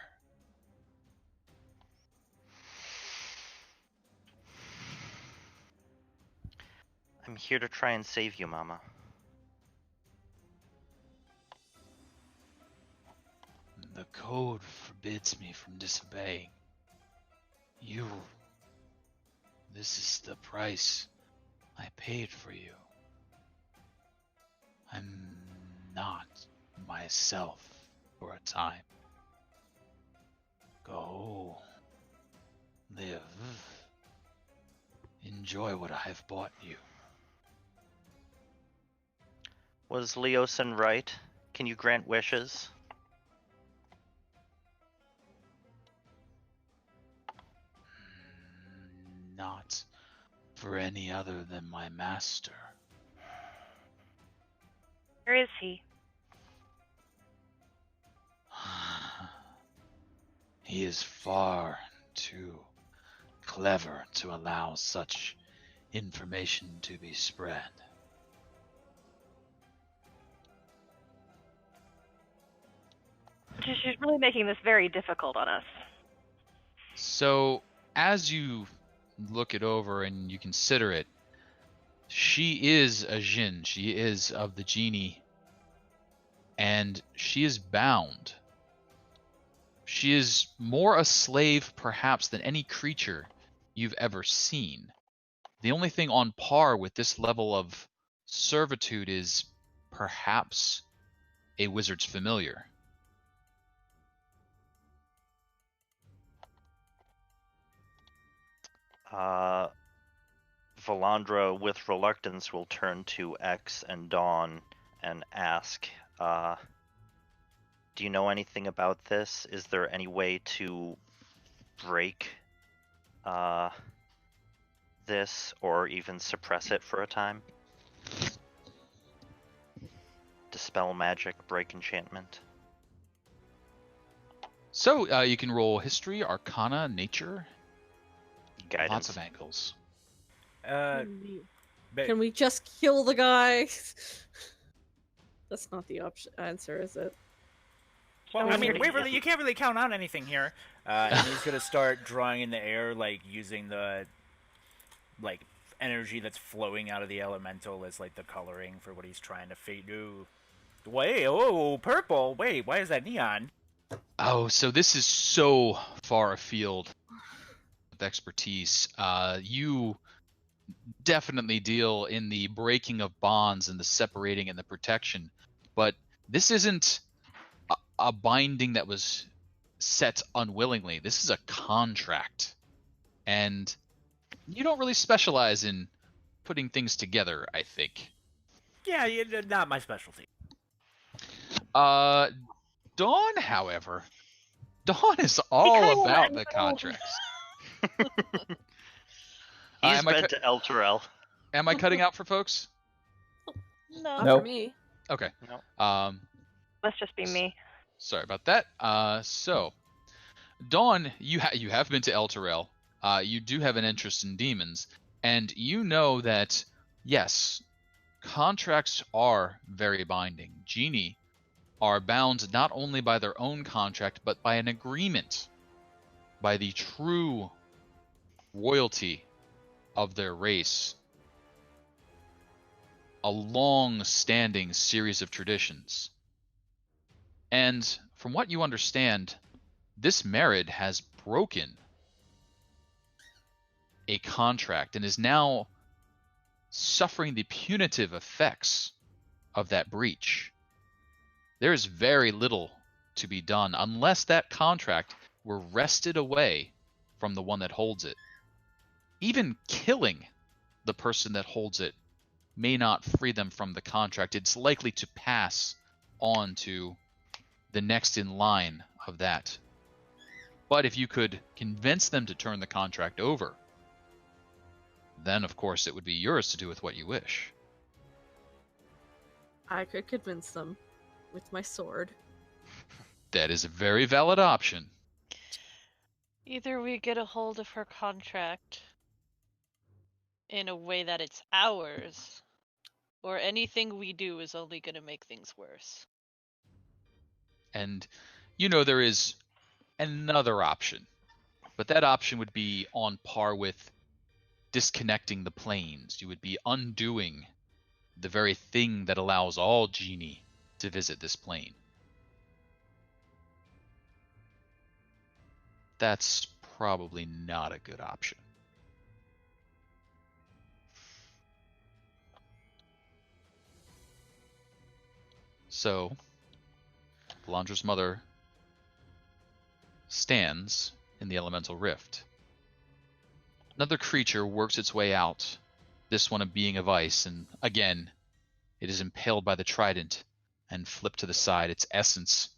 I'm here to try and save you, Mama. The code forbids me from disobeying. This is the price I paid for you. I'm not myself for a time. Go. Live. Enjoy what I have bought you. Was Leosin right? Can you grant wishes? Not for any other than my master. Where is he? He is far too clever to allow such information to be spread. She's really making this very difficult on us. So, as you look it over and you consider it, she is a Jinn. She is of the genie. And she is bound. She is more a slave, perhaps, than any creature you've ever seen. The only thing on par with this level of servitude is perhaps a wizard's familiar. Valandra, with reluctance, will turn to X and Dawn and ask, do you know anything about this? Is there any way to break this or even suppress it for a time? Dispel magic, break enchantment. So, you can roll history, arcana, nature, Guidance. lots of angles. Can we just kill the guy? That's not the answer, is it? Well, I mean, Pretty Waverly, easy. you can't really count on anything here. And he's gonna start drawing in the air, like using the energy that's flowing out of the elemental as like the coloring for what he's trying to do. Wait, oh, purple. Wait, why is that neon? Oh, so this is so far afield with expertise. You definitely deal in the breaking of bonds and the separating and the protection, but this isn't a binding that was set unwillingly. This is a contract, and you don't really specialize in putting things together, I think. Yeah, not my specialty. Dawn, however, Dawn is all about the contracts. He's am I been to Elturel. Am I cutting out for folks? Not Nope. for me. Okay. No. Must just be me. Sorry about that. So, Dawn, you have been to Elturel. You do have an interest in demons, and you know that yes, contracts are very binding. Genie are bound not only by their own contract, but by an agreement, by the true royalty of their race. A long-standing series of traditions. And from what you understand, this Merid has broken a contract and is now suffering the punitive effects of that breach. There is very little to be done unless that contract were wrested away from the one that holds it. Even killing the person that holds it may not free them from the contract. It's likely to pass on to the next in line of that. But if you could convince them to turn the contract over, then of course it would be yours to do with what you wish. I could convince them with my sword. That is a very valid option. Either we get a hold of her contract in a way that it's ours, or anything we do is only going to make things worse. And you know there is another option, but that option would be on par with disconnecting the planes. You would be undoing the very thing that allows all genie to visit this plane. That's probably not a good option. So, Valandra's mother stands in the elemental rift. Another creature works its way out, this one a being of ice, and again, it is impaled by the trident and flipped to the side, its essence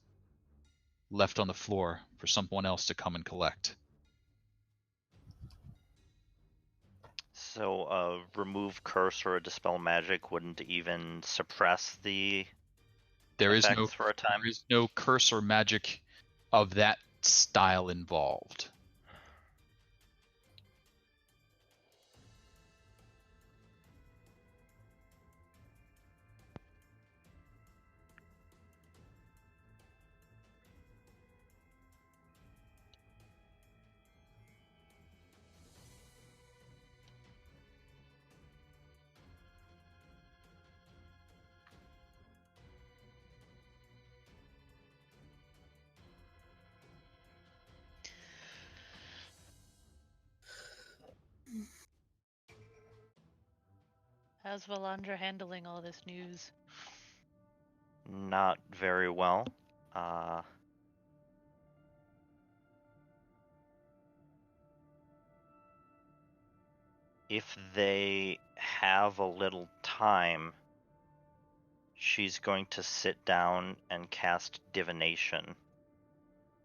left on the floor for someone else to come and collect. So, remove curse or dispel magic wouldn't even suppress the There is effects for a time? there is no curse or magic of that style involved. How's Valandra handling all this news? Not very well. If they have a little time, she's going to sit down and cast divination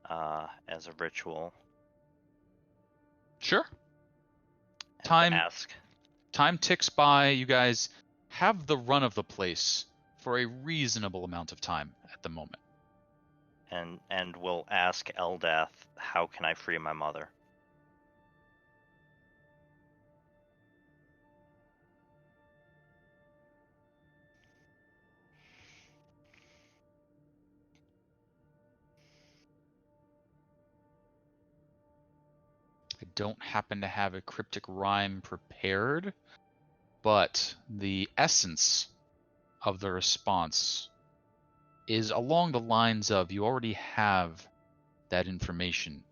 as a ritual. Sure. And ask. Time ticks by. You guys have the run of the place for a reasonable amount of time at the moment. And we'll ask Eldath, how can I free my mother? I don't happen to have a cryptic rhyme prepared, but the essence of the response is along the lines of you already have that information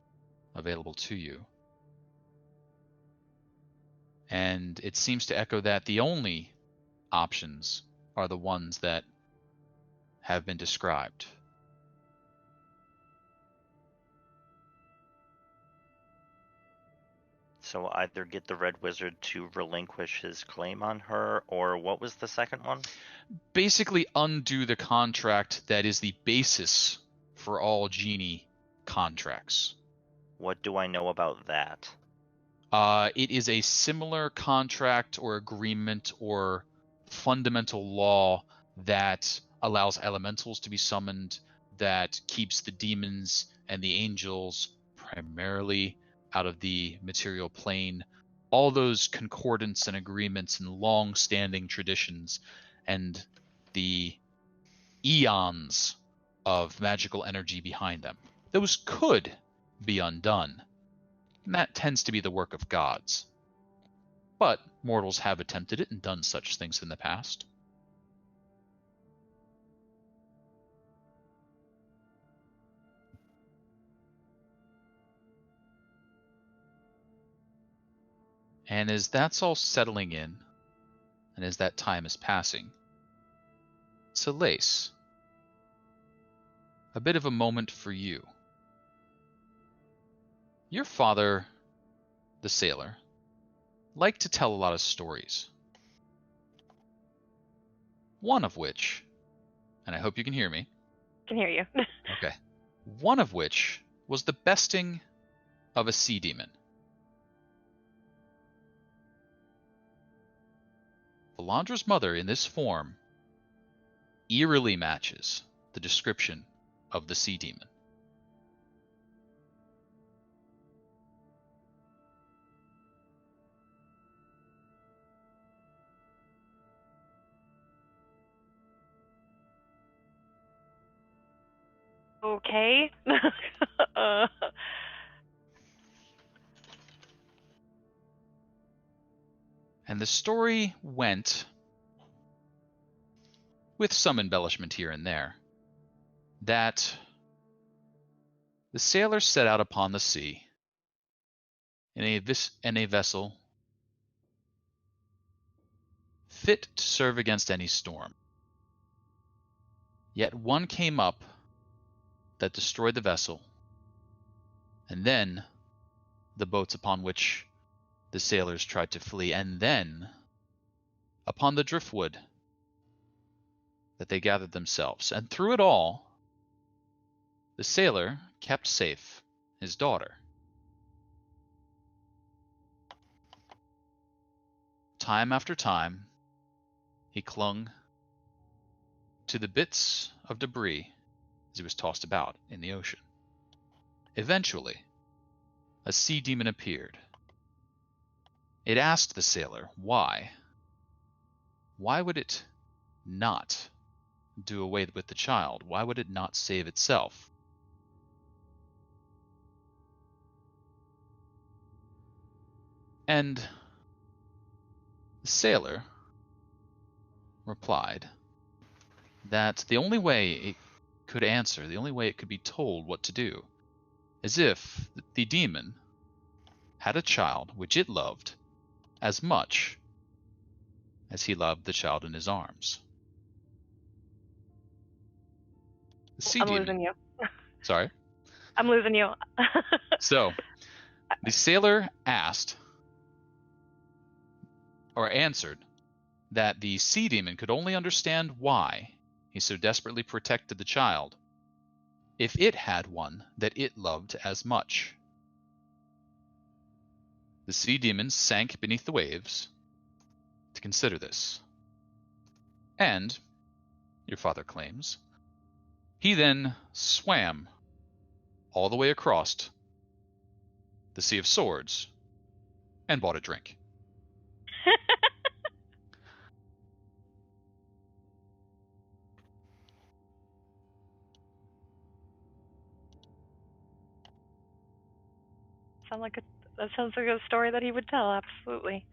available to you. And it seems to echo that the only options are the ones that have been described. So either get the Red Wizard to relinquish his claim on her, or what was the second one? Basically undo the contract that is the basis for all genie contracts. What do I know about that? It is a similar contract or agreement or fundamental law that allows elementals to be summoned, that keeps the demons and the angels primarily out of the material plane. All those concordance and agreements and long-standing traditions and the eons of magical energy behind them. Those could be undone. And that tends to be the work of gods. But mortals have attempted it and done such things in the past. And as that's all settling in, and as that time is passing, Telaise, a bit of a moment for you. Your father, the sailor, liked to tell a lot of stories. One of which, and I hope you can hear me. Can hear you. Okay. One of which was the besting of a sea demon. Valandra's mother in this form eerily matches the description of the sea demon. Okay. And the story went, with some embellishment here and there, that the sailor set out upon the sea in a vessel fit to serve against any storm. Yet one came up that destroyed the vessel, and then the boats upon which the sailors tried to flee, and then upon the driftwood that they gathered themselves. And through it all, the sailor kept safe his daughter. Time after time, he clung to the bits of debris as he was tossed about in the ocean. Eventually, a sea demon appeared. It asked the sailor why. Why would it not do away with the child? Why would it not save itself? And the sailor replied that the only way it could answer, the only way it could be told what to do, is if the demon had a child which it loved as much as he loved the child in his arms. The sea I'm demon. losing you. Sorry? I'm losing you. So, the sailor asked, or answered, that the sea demon could only understand why he so desperately protected the child if it had one that it loved as much. The sea demon sank beneath the waves to consider this. And, your father claims, he then swam all the way across the Sea of Swords and bought a drink. That sounds like a story that he would tell. Absolutely.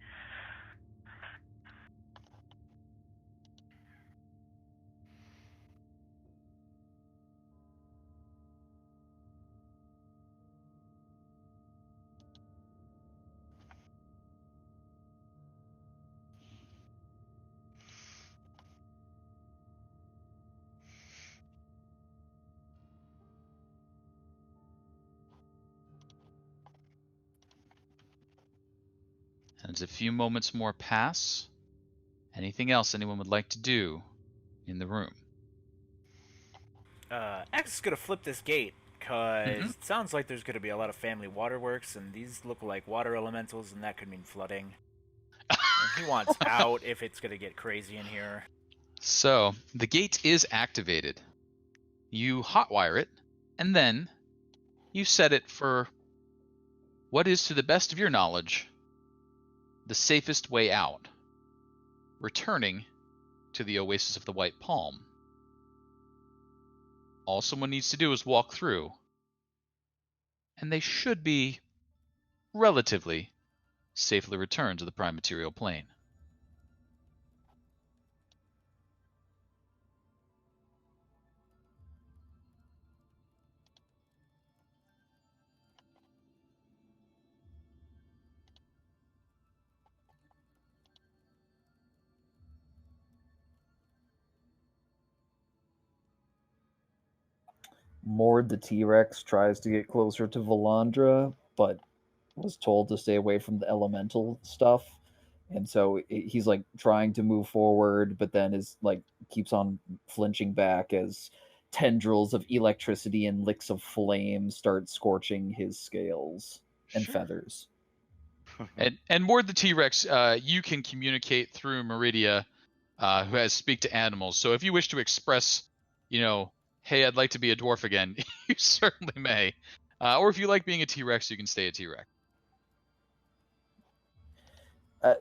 As a few moments more pass, anything else anyone would like to do in the room? X is gonna flip this gate, because Mhm. it sounds like there's gonna be a lot of family waterworks, and these look like water elementals, and that could mean flooding. And he wants out if it's gonna get crazy in here. So, the gate is activated. You hotwire it, and then you set it for what is, to the best of your knowledge, the safest way out, returning to the Oasis of the White Palm. All someone needs to do is walk through, and they should be relatively safely returned to the prime material plane. Mord the T-Rex tries to get closer to Valandra, but was told to stay away from the elemental stuff. And so he's like trying to move forward, but then is like keeps on flinching back as tendrils of electricity and licks of flame start scorching his scales and Sure. feathers. And Mord the T-Rex, you can communicate through Meridia, who has speak to animals. So if you wish to express, hey, I'd like to be a dwarf again, you certainly may. Or if you like being a T-Rex, you can stay a T-Rex.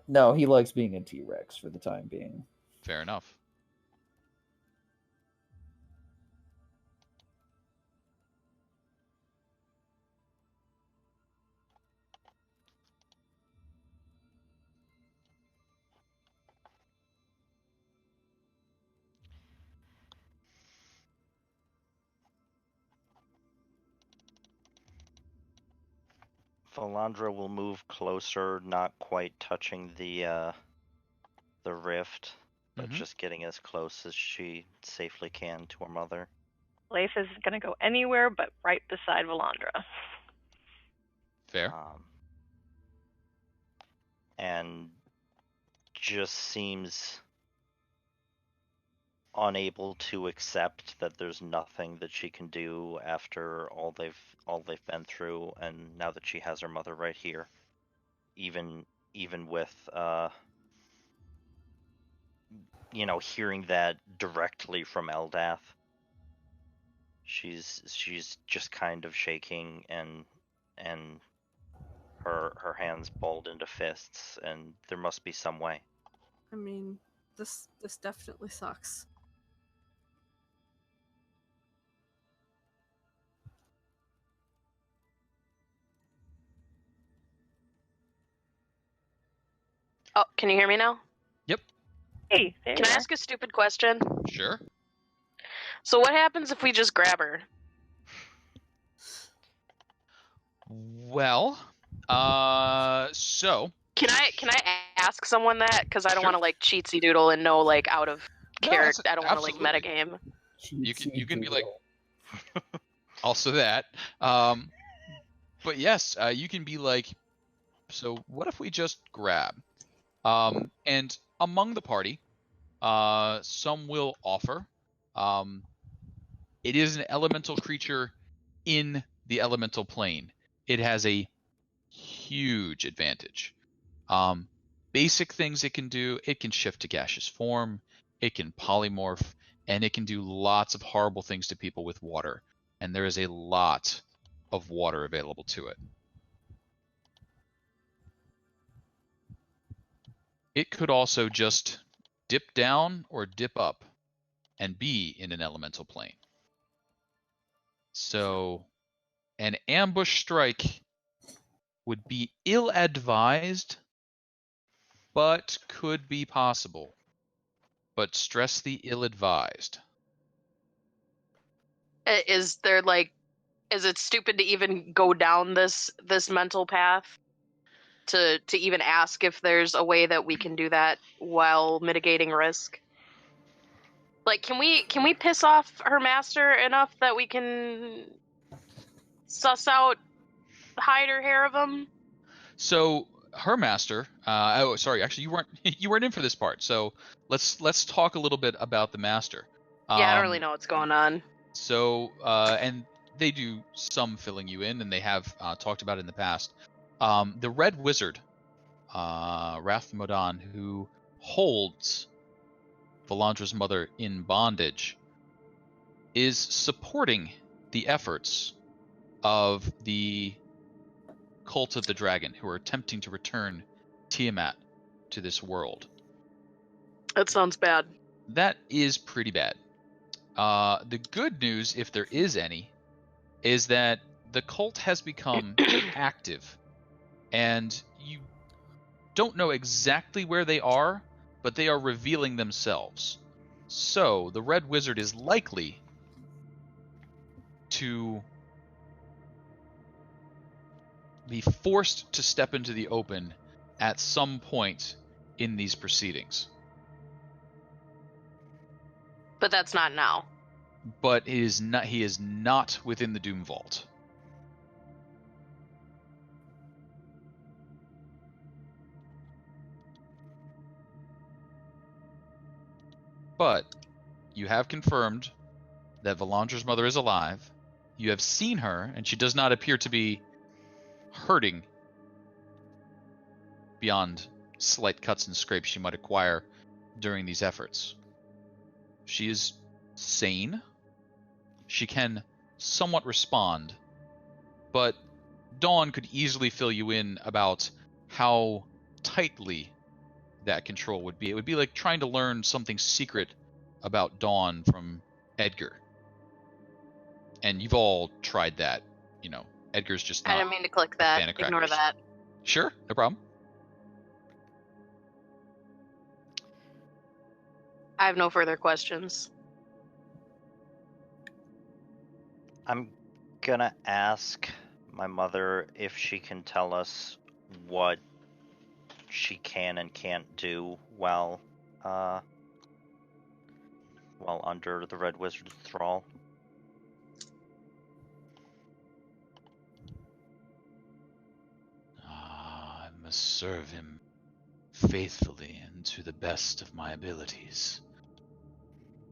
No, he likes being a T-Rex for the time being. Fair enough. Valandra will move closer, not quite touching the rift, but just getting as close as she safely can to her mother. Telaise isn't going to go anywhere but right beside Valandra. Fair. And just seems unable to accept that there's nothing that she can do after all they've been through, and now that she has her mother right here, even with hearing that directly from Eldath, she's just kind of shaking, and her hands balled into fists, and there must be some way. I mean, this definitely sucks. Oh, can you hear me now? Yep. Hey, there Can you I are. ask a stupid question? Sure. So what happens if we just grab her? Well, so Can I ask someone that? Because I don't Sure. want to like cheatsy doodle and know like out of No, character. that's I don't want to like absolutely. metagame. You can be like also that. But yes, you can be like, so what if we just grab? And among the party, some will offer. It is an elemental creature in the elemental plane. It has a huge advantage. Basic things it can do: it can shift to gaseous form, it can polymorph, and it can do lots of horrible things to people with water. And there is a lot of water available to it. It could also just dip down or dip up and be in an elemental plane. So an ambush strike would be ill-advised, but could be possible. But stress the ill-advised. Is there like, is it stupid to even go down this mental path? To even ask if there's a way that we can do that while mitigating risk? Like, can we piss off her master enough that we can suss out hide or hair of him? So her master. Oh, sorry. Actually, you weren't in for this part. So let's talk a little bit about the master. Yeah, I don't really know what's going on. So, and they do some filling you in, and they have talked about it in the past. The Red Wizard, Rath Modan, who holds Valandra's mother in bondage, is supporting the efforts of the Cult of the Dragon, who are attempting to return Tiamat to this world. That sounds bad. That is pretty bad. The good news, if there is any, is that the cult has become active, and you don't know exactly where they are, but they are revealing themselves. So the Red Wizard is likely to be forced to step into the open at some point in these proceedings. But that's not now. But he is not within the Doom Vault. But you have confirmed that Valandra's mother is alive. You have seen her, and she does not appear to be hurting beyond slight cuts and scrapes she might acquire during these efforts. She is sane. She can somewhat respond, but Dawn could easily fill you in about how tightly that control would be. It would be like trying to learn something secret about Dawn from Edgar. And you've all tried that, you know. Edgar's just not I didn't mean to click that. fan of Ignore crackers. that. Sure, no problem. I have no further questions. I'm gonna ask my mother if she can tell us what she can and can't do while under the Red Wizard's thrall. I must serve him faithfully and to the best of my abilities.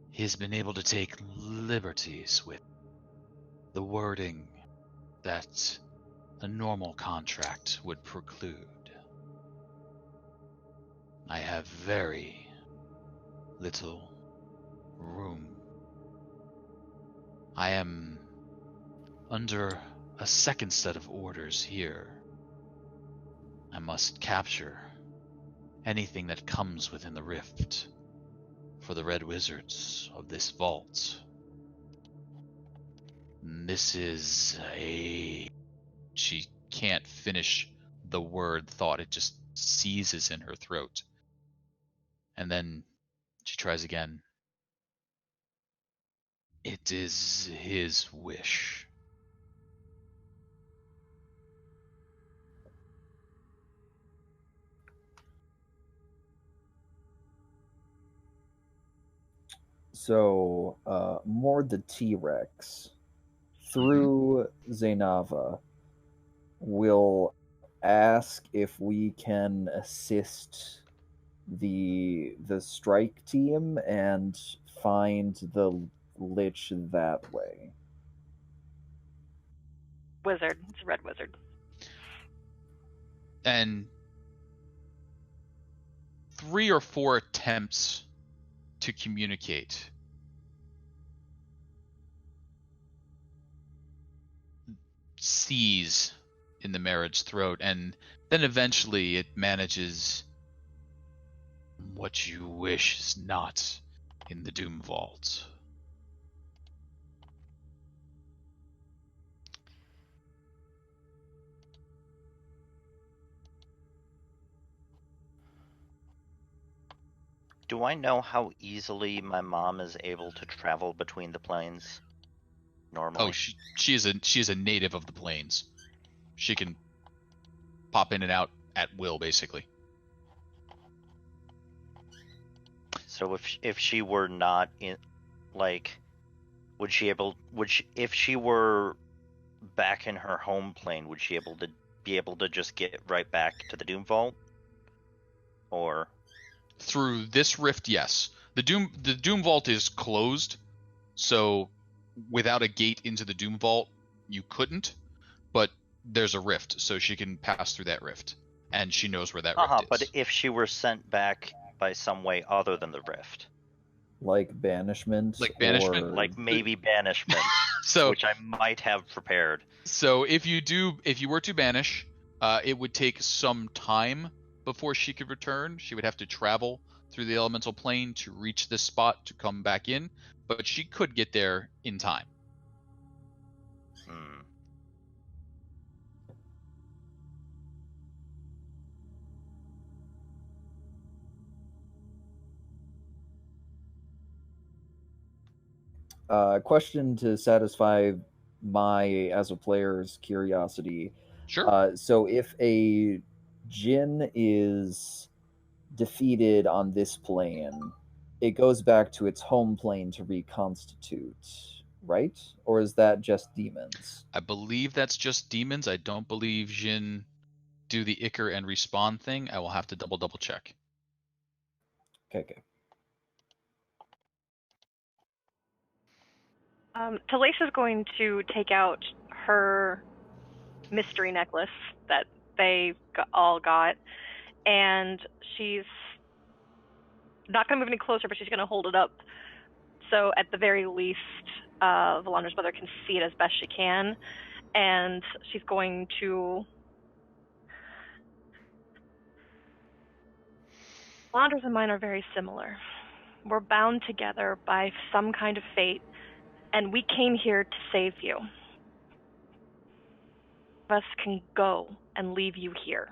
He has been able to take liberties with the wording that a normal contract would preclude. I have very little room. I am under a second set of orders here. I must capture anything that comes within the rift for the Red Wizards of this vault. This is a... She can't finish the word thought. It just seizes in her throat. And then she tries again. It is his wish. So, more the T-Rex through Zainava will ask if we can assist the strike team and find the Lich that way. Wizard. It's a red wizard. And 3 or 4 attempts to communicate seize in the marriage throat, and then eventually it manages. What you wish is not in the Doom Vault. Do I know how easily my mom is able to travel between the planes? Normally. Oh, she is a native of the plains. She can pop in and out at will, basically. So if she were not in, like, if she were back in her home plane, would she able to be able to just get right back to the Doom Vault? Or Through this rift, yes. The Doom Vault is closed, so without a gate into the Doom Vault, you couldn't. But there's a rift, so she can pass through that rift, and she knows where that rift is. But if she were sent back by some way other than the rift, Like banishment? Like banishment? Or... like maybe banishment, So which I might have prepared. So if you were to banish, it would take some time before she could return. She would have to travel through the elemental plane to reach this spot to come back in, but she could get there in time. Hmm. Question to satisfy my, as a player's, curiosity. Sure. So if a Jinn is defeated on this plane, it goes back to its home plane to reconstitute, right? Or is that just demons? I believe that's just demons. I don't believe Jin do the Iker and respawn thing. I will have to double check. Okay. Telaise is going to take out her mystery necklace that they all got, and she's not going to move any closer, but she's going to hold it up so at the very least Valandra's mother can see it as best she can, and she's going to... Valandra's and mine are very similar. We're bound together by some kind of fate, and we came here to save you. Us can go and leave you here.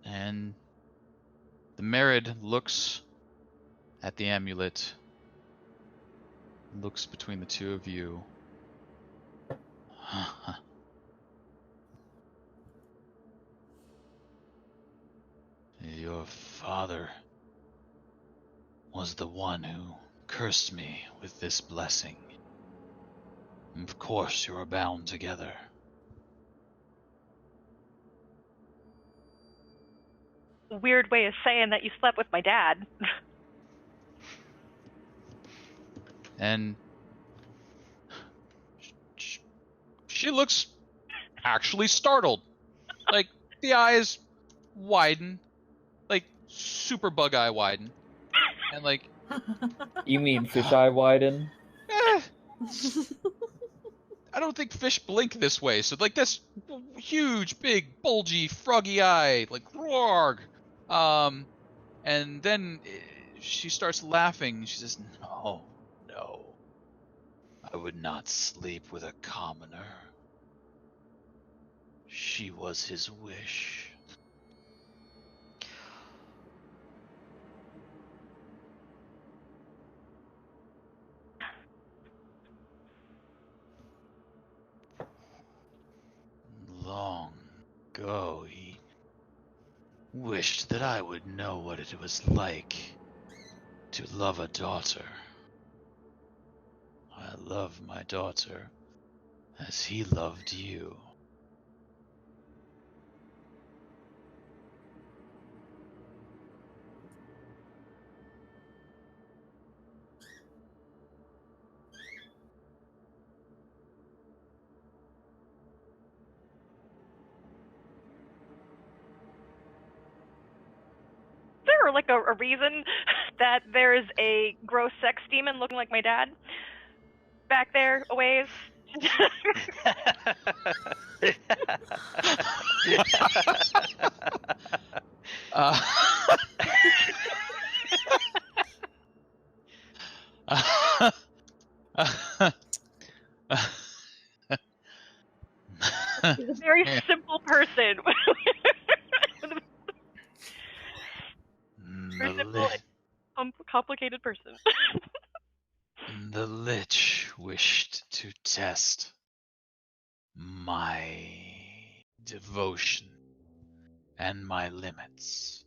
And the Merid looks at the amulet, looks between the two of you. Your father was the one who cursed me with this blessing. Of course you are bound together. Weird way of saying that you slept with my dad. And she looks actually startled. Like, the eyes widen. Like, super bug eye widen. And like... You mean fisheye widen? I don't think fish blink this way. So, like, this huge, big, bulgy, froggy eye. Like, roar. And then she starts laughing. She says, No. I would not sleep with a commoner. She was his wish. Long ago, he wished that I would know what it was like to love a daughter. I love my daughter as he loved you. There like a reason that there's a gross sex demon looking like my dad back there a ways? He's a very simple person. Very simple, complicated person. The Lich wished to test my devotion and my limits.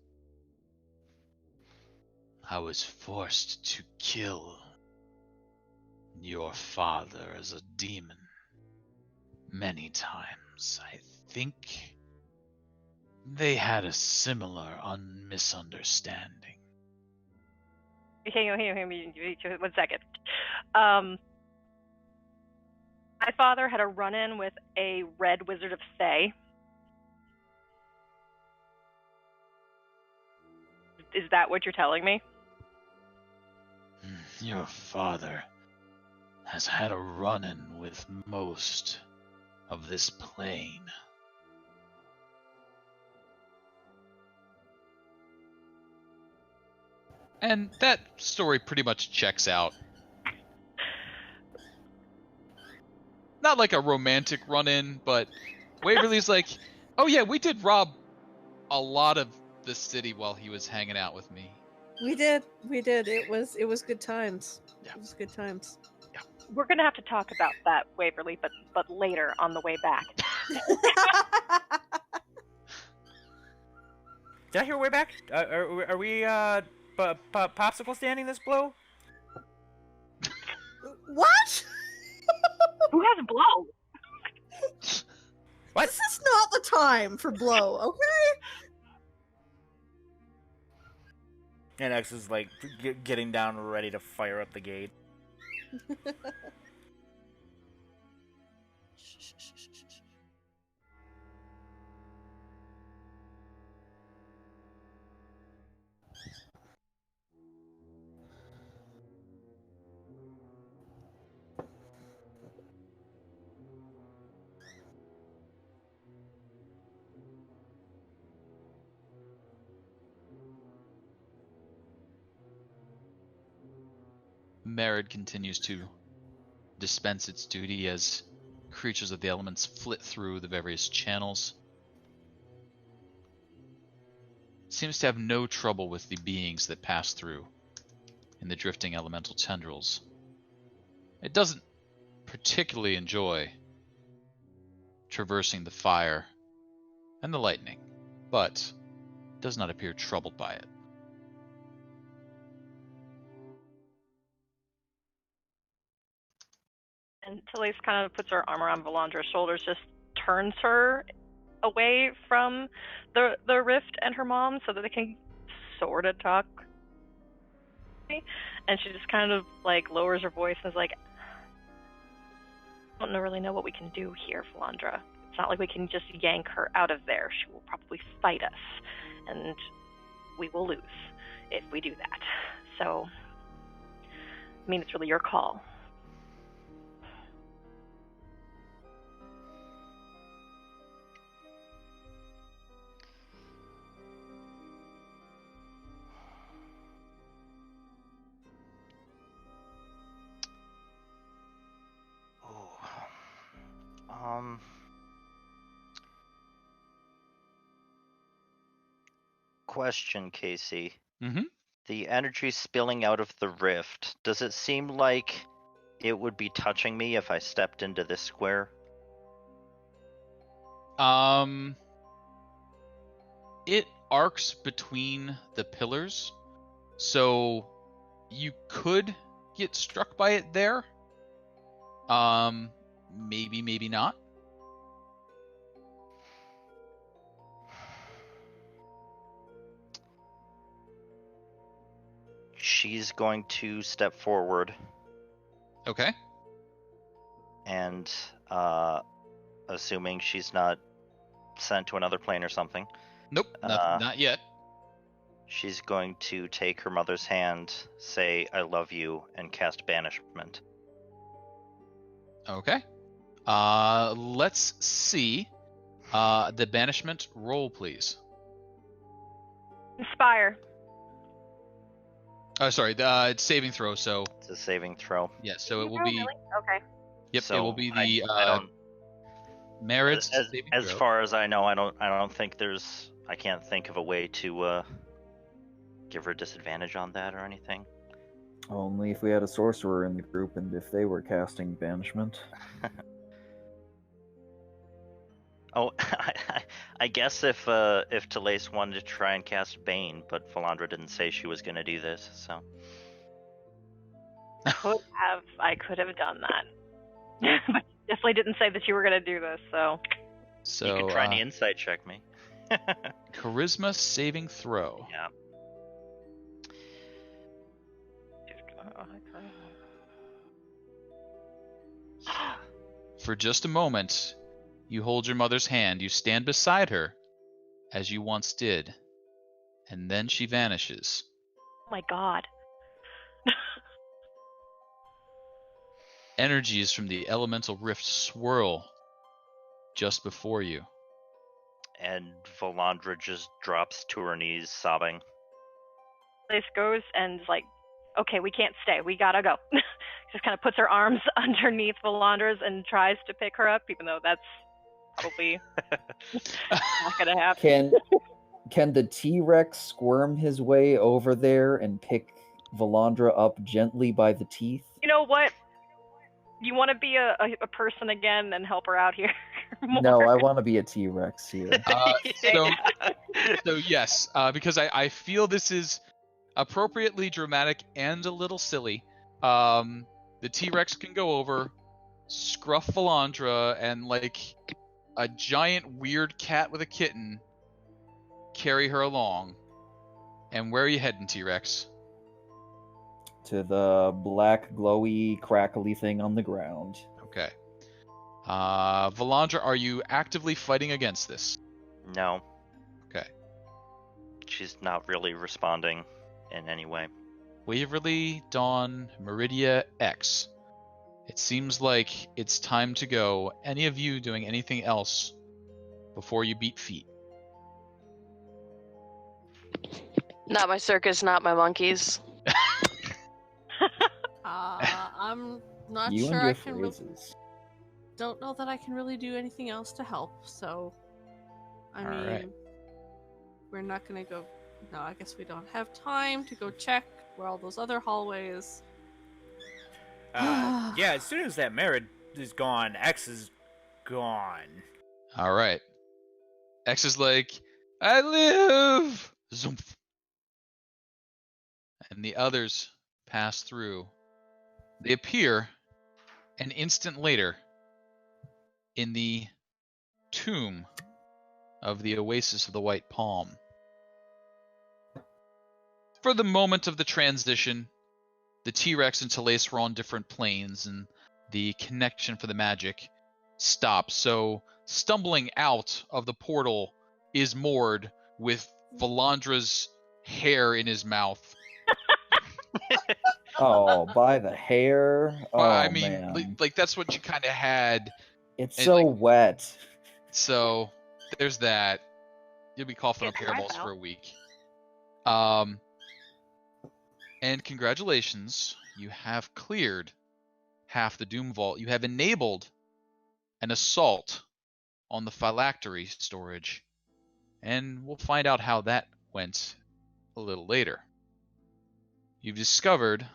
I was forced to kill your father as a demon many times. I think they had a similar misunderstanding. Hang on, 1 second. My father had a run-in with a red wizard of Thay. Is that what you're telling me? Your father has had a run-in with most of this plane. And that story pretty much checks out. Not like a romantic run-in, but Waverly's like, oh yeah, we did rob a lot of the city while he was hanging out with me. We did. It was good times. Yeah. It was good times. We're gonna have to talk about that, Waverly, but later on the way back. Did I hear way back? Are we popsicle standing this blow? What? Who has blow? What? This is not the time for blow, okay? And X is like getting down, ready to fire up the gate. Meridia continues to dispense its duty as creatures of the elements flit through the various channels. Seems to have no trouble with the beings that pass through in the drifting elemental tendrils. It doesn't particularly enjoy traversing the fire and the lightning, but does not appear troubled by it. And Telaise kind of puts her arm around Valandra's shoulders, just turns her away from the rift and her mom so that they can sort of talk. And she just kind of like lowers her voice and is like, I don't really know what we can do here, Valandra. It's not like we can just yank her out of there. She will probably fight us, and we will lose if we do that. So, I mean, it's really your call. Question, Casey. Mm-hmm. The energy spilling out of the rift, does it seem like it would be touching me if I stepped into this square? It arcs between the pillars, so you could get struck by it there. Maybe, maybe not. She's going to step forward Okay. and, assuming she's not sent to another plane or something, Nope, not yet. she's going to take her mother's hand, say, I love you, and cast banishment. Okay. Let's see. The banishment roll, please. Inspire. Oh, sorry. It's saving throw. So It's a saving throw. yeah. So it will Oh, be. really? Okay. Yep. So it will be the I don't, merits as saving as throw. far as I know, I don't think I can't think of a way to give her disadvantage on that or anything. Only if we had a sorcerer in the group and if they were casting banishment. Oh, I guess if Telaise wanted to try and cast Bane, but Valandra didn't say she was going to do this, so. I could have done that. But definitely didn't say that you were going to do this, so. So You could try and insight check me. charisma saving throw. Yeah. For just a moment, you hold your mother's hand. You stand beside her, as you once did, and then she vanishes. Oh my god. Energies from the elemental rift swirl just before you. And Valandra just drops to her knees, sobbing. Telaise goes and is like, okay, we can't stay. We gotta go. Just kind of puts her arms underneath Valandra's and tries to pick her up, even though that's probably not gonna happen. Can the T-Rex squirm his way over there and pick Valandra up gently by the teeth? You know what? You want to be a person again and help her out here? No, I want to be a T-Rex here. So yes, because I feel this is appropriately dramatic and a little silly. The T-Rex can go over, scruff Valandra, and like a giant weird cat with a kitten, carry her along. And where are you heading, T-Rex? To the black, glowy, crackly thing on the ground. Okay. Valandra, are you actively fighting against this? No. Okay. She's not really responding in any way. Waverly, Dawn, Meridia, X. It seems like it's time to go. Any of you doing anything else before you beat feet? Not my circus, not my monkeys. I'm not You sure and your I can. phrases. Don't know that I can really do anything else to help. So, I All mean, right. we're not gonna go. No, I guess we don't have time to go check where all those other hallways. Yeah, as soon as that Merid is gone, X is gone. All right. X is like, I live! Zoomf. And the others pass through. They appear an instant later in the tomb of the Oasis of the White Palm. For the moment of the transition, the T-Rex and Telaise were on different planes, and the connection for the magic stops. So, stumbling out of the portal is Mord with Valandra's hair in his mouth. Oh, by the hair. Oh, I mean, man. like that's what you kind of had. It's and, so like- wet. So there's that. You'll be coughing up Get dry hairballs now. for a week. And congratulations, you have cleared half the Doom Vault. You have enabled an assault on the phylactery storage, and we'll find out how that went a little later. You've discovered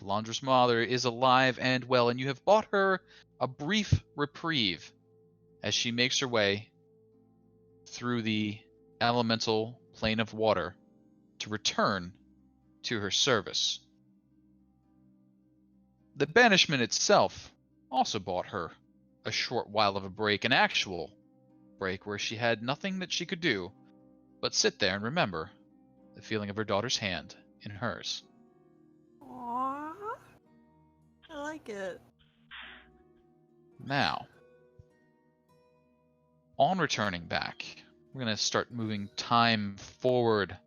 Valandra's mother is alive and well, and you have bought her a brief reprieve as she makes her way through the elemental plane of water to return to her service. The banishment itself also bought her a short while of a break, an actual break where she had nothing that she could do but sit there and remember the feeling of her daughter's hand in hers. Aww, I like it. Now, on returning back, we're going to start moving time forward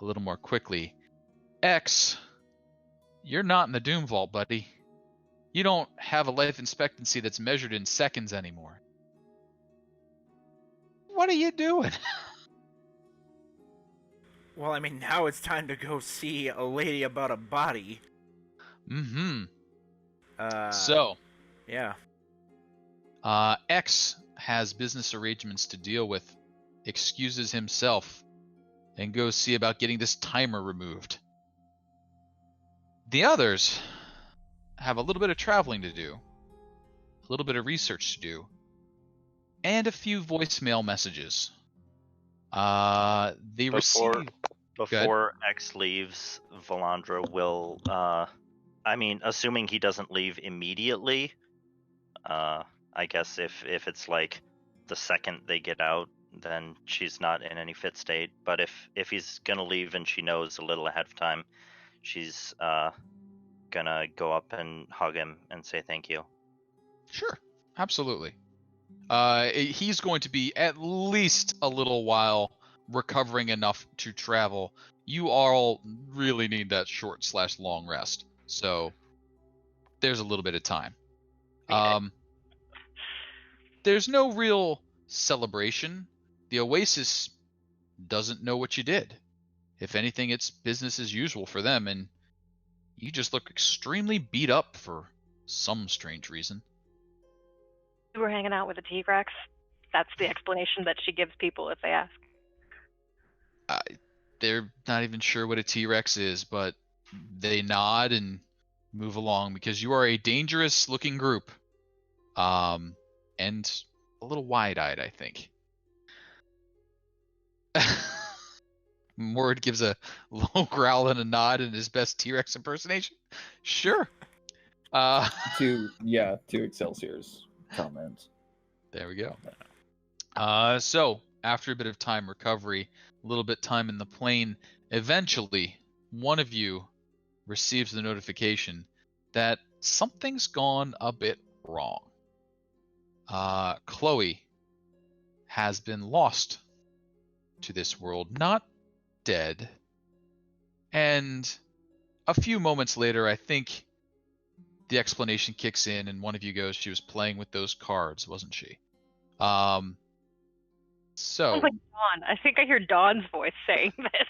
a little more quickly. X, you're not in the Doom Vault, buddy. You don't have a life expectancy that's measured in seconds anymore. What are you doing? Well, I mean, now it's time to go see a lady about a body. Mm-hmm. So, yeah. X has business arrangements to deal with, excuses himself, and goes see about getting this timer removed. The others have a little bit of traveling to do, a little bit of research to do, and a few voicemail messages. They Before receive. before X leaves, Valandra will. I mean, assuming he doesn't leave immediately. I guess if it's like the second they get out, then she's not in any fit state. But if he's gonna leave and she knows a little ahead of time, she's gonna go up and hug him and say thank you. Sure, absolutely. He's going to be at least a little while recovering enough to travel. You all really need that short/long rest, so there's a little bit of time. Okay. There's no real celebration. The Oasis doesn't know what you did. If anything, it's business as usual for them, and you just look extremely beat up for some strange reason. We were hanging out with a T-Rex. That's the explanation that she gives people if they ask. They're not even sure what a T-Rex is, but they nod and move along because you are a dangerous looking group. And a little wide-eyed, I think. Mord gives a low growl and a nod in his best T-Rex impersonation. Sure. To Excelsior's comment. There we go. So, after a bit of time recovery, a little bit time in the plane, eventually, one of you receives the notification that something's gone a bit wrong. Chloe has been lost to this world, not dead. And a few moments later, I think the explanation kicks in and one of you goes, she was playing with those cards, wasn't she? So Sounds like Dawn. I think I hear Dawn's voice saying this.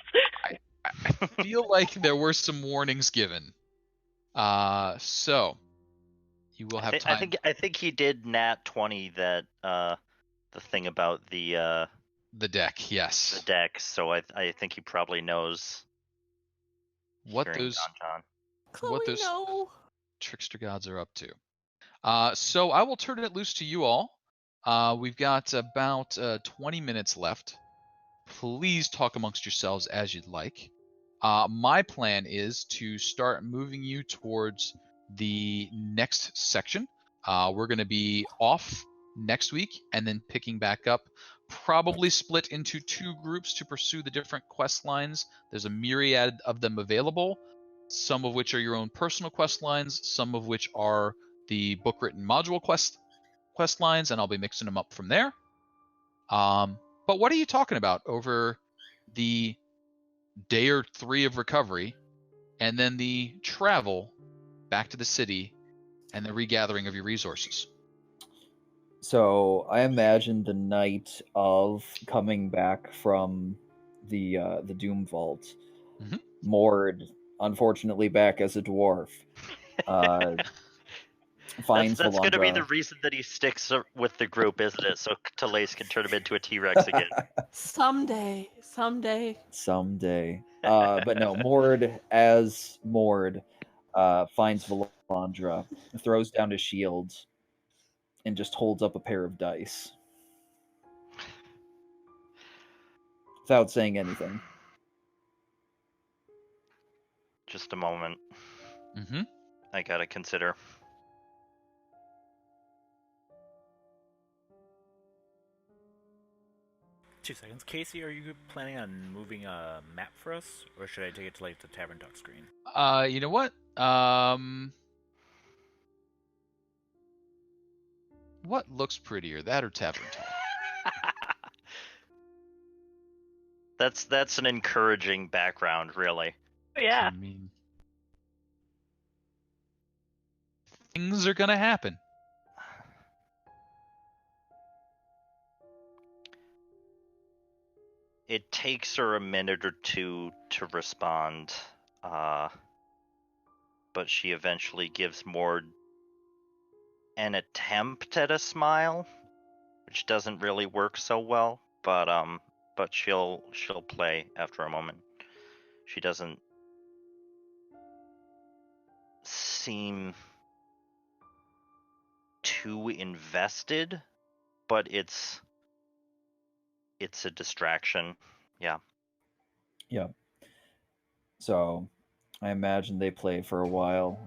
I feel like there were some warnings given. So you will have time. I think he did nat 20 that the thing about the deck, yes. The deck, so I think he probably knows what those John. Chloe, what those no. trickster gods are up to. So I will turn it loose to you all. We've got about 20 minutes left. Please talk amongst yourselves as you'd like. My plan is to start moving you towards the next section. We're going to be off next week and then picking back up, probably split into two groups to pursue the different quest lines. There's a myriad of them available, some of which are your own personal quest lines, some of which are the book-written module quest lines, and I'll be mixing them up from there. But what are you talking about over the day or 3 of recovery, and then the travel back to the city and the regathering of your resources? So I imagine the night of coming back from the Doom Vault, Mhm. Mord, unfortunately back as a dwarf, finds That's going to be the Valandra. reason that he sticks with the group, isn't it? So Telaise can turn him into a T-Rex again. Someday. Someday. But no, Mord as Mord finds Valandra, throws down his shield, and just holds up a pair of dice without saying anything. Just a moment. Mm-hmm. I gotta consider. Two seconds. Casey, are you planning on moving a map for us? Or should I take it to like the Tavern Talk screen? You know what? What looks prettier, that or Tavern Talk? That's an encouraging background, really. Yeah. I mean, things are gonna happen. It takes her a minute or two to respond, but she eventually gives Mord an attempt at a smile, which doesn't really work so well. But she'll play after a moment. She doesn't seem too invested, but it's a distraction. Yeah. Yeah. So I imagine they play for a while.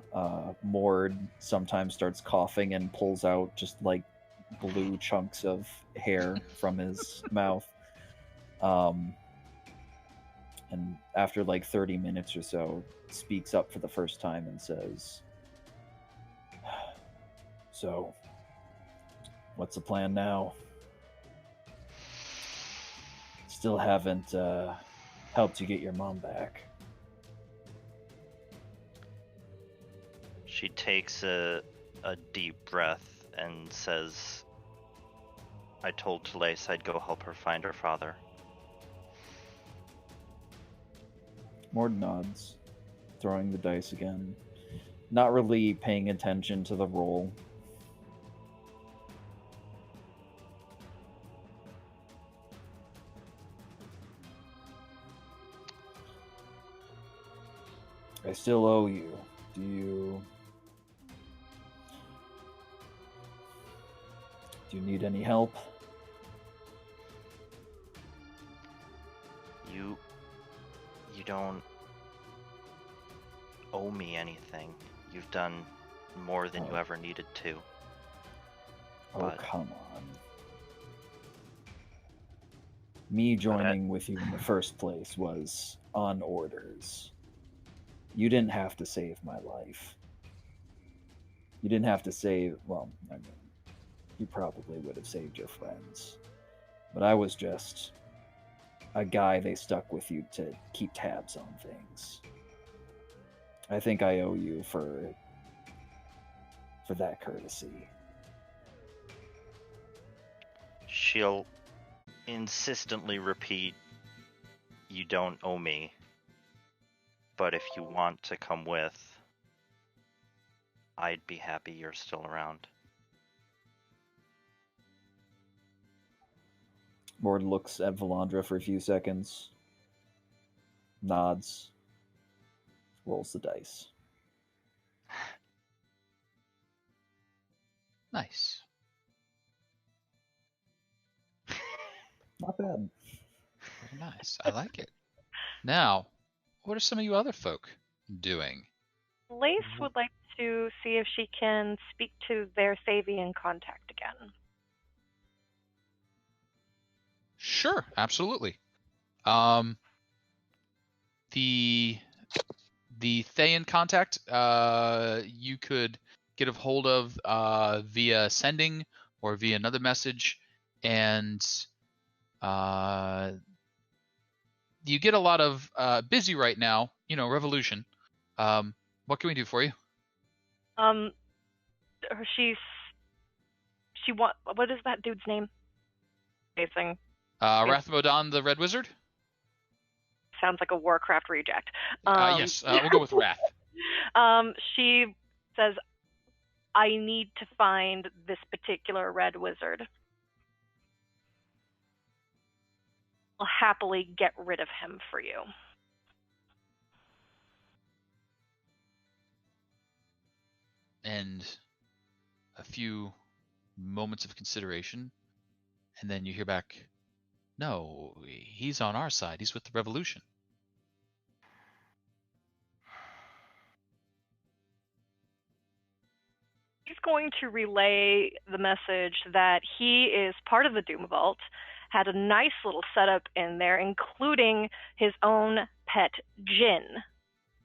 Mord sometimes starts coughing and pulls out just like blue chunks of hair from his mouth. And after like 30 minutes or so, speaks up for the first time and says, "So, what's the plan now? Still haven't helped you get your mom back." She takes a deep breath and says, "I told Telaise I'd go help her find her father." Mord nods, throwing the dice again, not really paying attention to the roll. I still owe you. Do you need any help? You don't owe me anything. You've done more than you ever needed to. Oh, But- come on. Me joining with you in the first place was on orders. You didn't have to save my life. You didn't have to save, well, I mean, you probably would have saved your friends. But I was just a guy they stuck with you to keep tabs on things. I think I owe you for that courtesy. She'll insistently repeat, "You don't owe me. But if you want to come with, I'd be happy you're still around." Mord looks at Valandra for a few seconds, nods, rolls the dice. Nice. Not bad. Very nice. I like it. Now, what are some of you other folk doing? Lace would like to see if she can speak to their Thavian contact again. Sure, absolutely. The Thayan contact, you could get a hold of via sending or via another message, and you get a lot of busy right now. You know, revolution. What can we do for you? What is that dude's name? Facing. Rathmodon the Red Wizard. Sounds like a Warcraft reject. Yes, we'll go with Wrath. She says, "I need to find this particular red wizard. I'll happily get rid of him for you." And a few moments of consideration, and then you hear back, "No, he's on our side. He's with the revolution." He's going to relay the message that he is part of the Doom Vault, had a nice little setup in there, including his own pet Jinn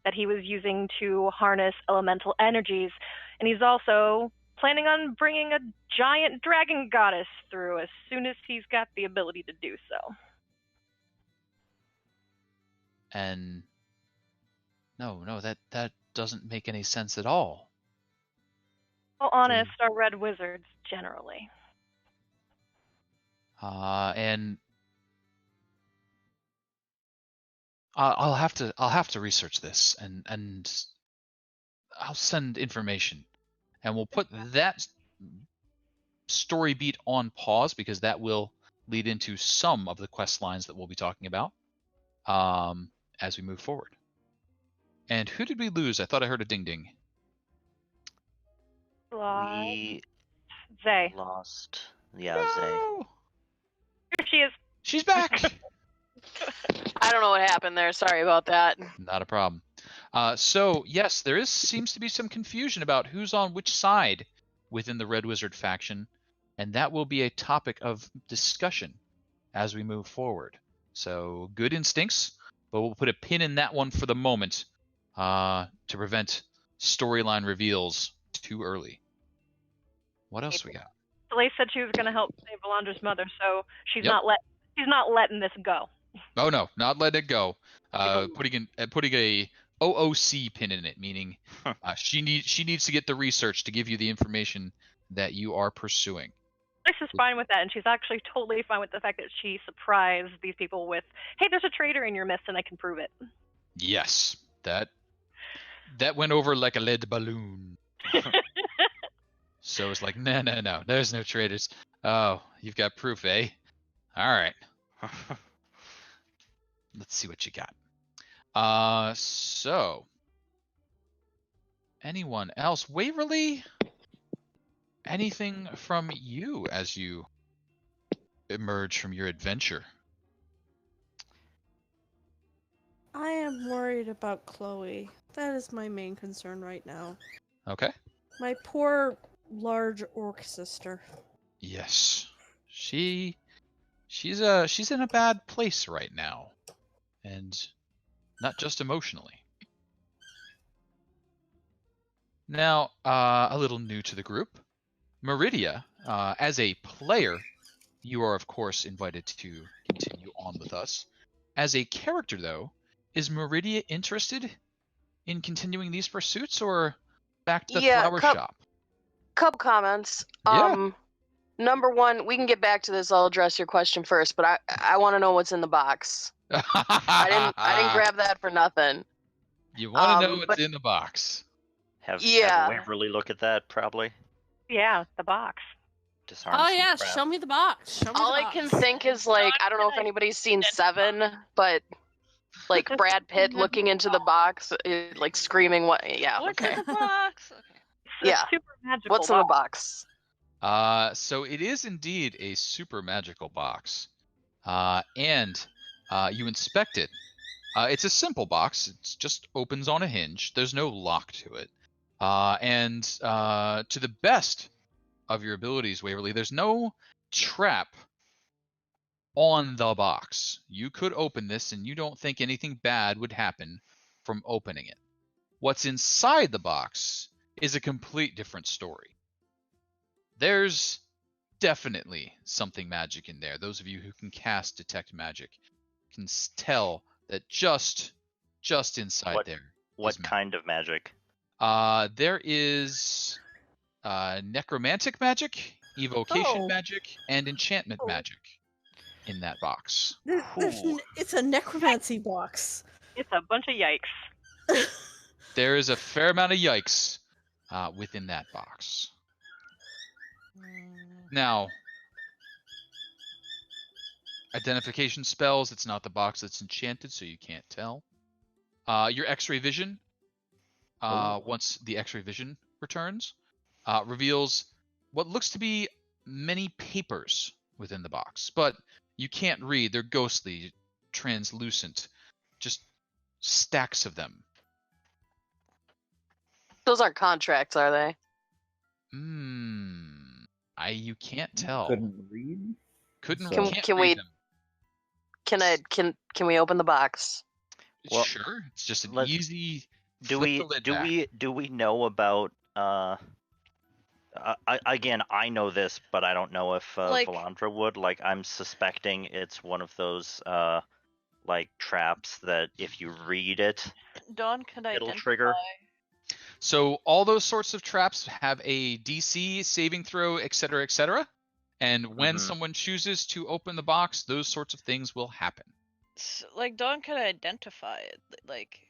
that he was using to harness elemental energies, and he's also planning on bringing a giant dragon goddess through as soon as he's got the ability to do so. And no, that doesn't make any sense at all. Well, honest are red wizards generally. And I'll have to research this, and I'll send information, and we'll put that story beat on pause because that will lead into some of the quest lines that we'll be talking about as we move forward. And who did we lose? I thought I heard a ding ding. We Zay. lost Yeah, No! Here she is. She's back! I don't know what happened there. Sorry about that. Not a problem. So, yes, seems to be some confusion about who's on which side within the Red Wizard faction, and that will be a topic of discussion as we move forward. So, good instincts, but we'll put a pin in that one for the moment to prevent storyline reveals too early. What else we got? Telaise said she was going to help save Valandra's mother, so she's Yep. not letting this go. Oh no, not letting it go. Putting a OOC pin in it, meaning she needs to get the research to give you the information that you are pursuing. Telaise is fine with that, and she's actually totally fine with the fact that she surprised these people with, "Hey, there's a traitor in your midst, and I can prove it." Yes, that went over like a lead balloon. So it's like, no, there's no traitors. Oh, you've got proof, eh? All right. Let's see what you got. So anyone else? Waverly? Anything from you as you emerge from your adventure? I am worried about Chloe. That is my main concern right now. Okay. My poor large orc sister. Yes. She's in a bad place right now. And not just emotionally. Now, a little new to the group. Meridia, as a player, you are of course invited to continue on with us. As a character, though, is Meridia interested in continuing these pursuits or back to the flower shop? Couple comments. Yeah. Number one, we can get back to this. I'll address your question first, but I want to know what's in the box. I didn't grab that for nothing. You want to know what's in the box? Have Yeah. Waverly look at that, probably. Yeah, the box. Disarm Oh some yeah, crap. show me the box. Show me All the I box. can think is like, I don't know if anybody's seen Seven, but like Brad Pitt looking into the box, like screaming, "What? Yeah, What's okay. in the box? Okay. It's Yeah. a super magical What's in the box?" So it is indeed a super magical box. And you inspect it. It's a simple box. It just opens on a hinge. There's no lock to it. And to the best of your abilities, Waverly, there's no trap on the box. You could open this and you don't think anything bad would happen from opening it. What's inside the box is a complete different story. There's definitely something magic in there. Those of you who can cast Detect Magic can tell that just inside there. What kind of magic? There is necromantic magic, evocation magic, and enchantment magic in that box. It's a necromancy box. It's a bunch of yikes. There is a fair amount of yikes within that box. Now, identification spells, it's not the box that's enchanted, so you can't tell. Your X-ray vision, once the X-ray vision returns, reveals what looks to be many papers within the box, but you can't read. They're ghostly, translucent, just stacks of them. Those aren't contracts, are they? You can't tell. Couldn't read. Can we? Can we open the box? Well, sure. It's just an easy. Do we know about? Again, I know this, but I don't know if Valandra would. Like, I'm suspecting it's one of those like traps that if you read it, Dawn, can I it'll identify? trigger. So all those sorts of traps have a DC, saving throw, etc., etc. And when someone chooses to open the box, those sorts of things will happen. Like, Dawn can identify it. Like,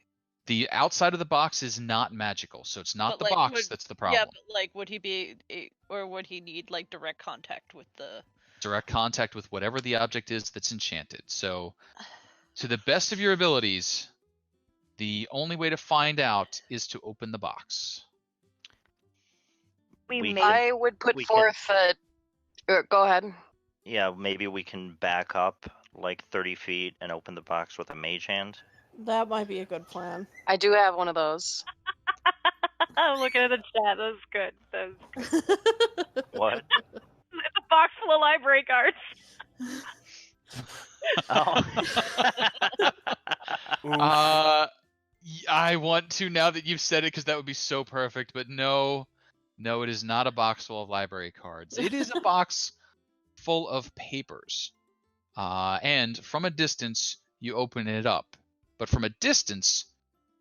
the outside of the box is not magical, so it's not the box that's the problem. Yeah, but like, would he be, or would he need like direct contact with the? Direct contact with whatever the object is that's enchanted. So, to the best of your abilities, the only way to find out is to open the box. I would put forth Go ahead. Yeah, maybe we can back up like 30 feet and open the box with a mage hand. That might be a good plan. I do have one of those. I'm looking at the chat. That was good. That was... What? It's a box full of library cards. Oh. I want to now that you've said it because that would be so perfect. But no, it is not a box full of library cards. It is a box full of papers. And from a distance, you open it up. But from a distance,